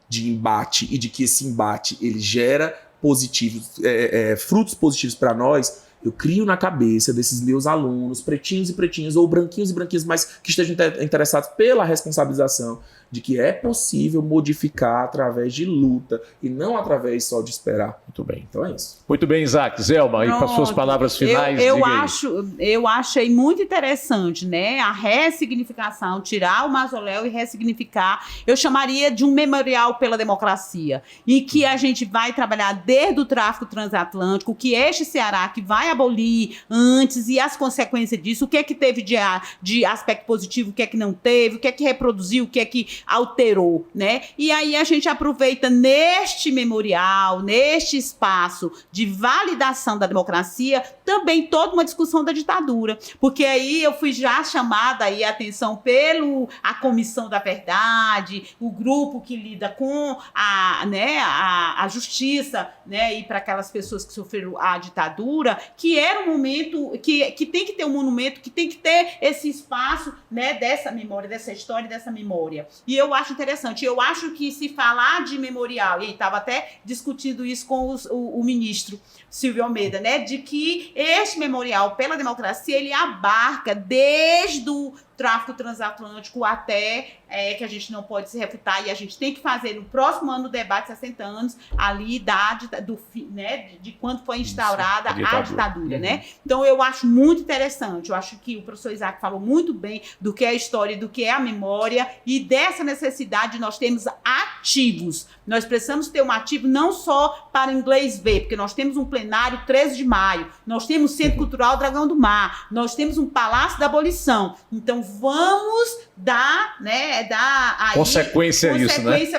de embate e de que esse embate ele gera frutos positivos para nós, eu crio na cabeça desses meus alunos, pretinhos e pretinhas, ou branquinhos e branquinhas, mas que estejam interessados pela responsabilização de que é possível modificar através de luta e não através só de esperar. Muito bem, então é isso. Muito bem, Isaac. Zelma, e para suas palavras finais, eu achei muito interessante, né? A ressignificação, tirar o mausoléu e ressignificar. Eu chamaria de um memorial pela democracia, em que a gente vai trabalhar desde o tráfico transatlântico, que este Ceará que vai abolir antes e as consequências disso, o que é que teve de aspecto positivo, o que é que não teve, o que é que reproduziu, o que é que alterou, né? E aí a gente aproveita neste memorial, neste espaço de validação da democracia, também toda uma discussão da ditadura, porque aí eu fui já chamada aí a atenção a Comissão da Verdade, o grupo que lida com a justiça, né? E para aquelas pessoas que sofreram a ditadura, que era um momento que tem que ter um monumento, que tem que ter esse espaço, né? Dessa memória, dessa história, dessa memória. E eu acho interessante. Eu acho que se falar de memorial, e estava até discutindo isso com o ministro Silvio Almeida, né? De que este memorial pela democracia, ele abarca desde o tráfico transatlântico até que a gente não pode se refutar, e a gente tem que fazer no próximo ano do debate 60 anos ali de quando foi instaurada a ditadura, né? Então eu acho muito interessante, eu acho que o professor Isaac falou muito bem do que é a história e do que é a memória, e dessa necessidade de nós termos ativos. Nós precisamos ter um ativo não só para o inglês ver, porque nós temos um plenário 13 de maio, nós temos o Centro Cultural Dragão do Mar, nós temos um Palácio da Abolição. Então vamos dar aí consequência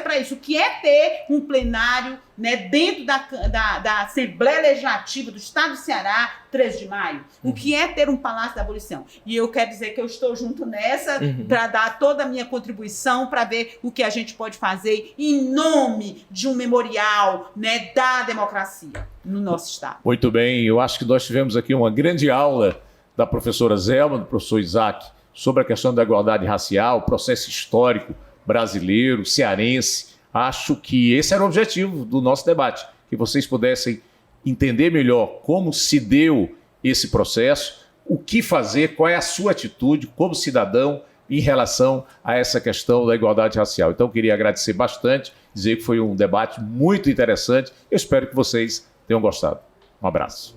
para isso. O que é ter um plenário, né, dentro da Assembleia Legislativa do Estado do Ceará, 13 de maio? O que é ter um Palácio da Abolição? E eu quero dizer que eu estou junto nessa para dar toda a minha contribuição para ver o que a gente pode fazer em nome de um memorial, né, da democracia no nosso Estado. Muito bem, eu acho que nós tivemos aqui uma grande aula da professora Zelma, do professor Isaac, sobre a questão da igualdade racial, processo histórico brasileiro, cearense. Acho que esse era o objetivo do nosso debate, que vocês pudessem entender melhor como se deu esse processo, o que fazer, qual é a sua atitude como cidadão em relação a essa questão da igualdade racial. Então, eu queria agradecer bastante, dizer que foi um debate muito interessante. Eu espero que vocês tenham gostado. Um abraço.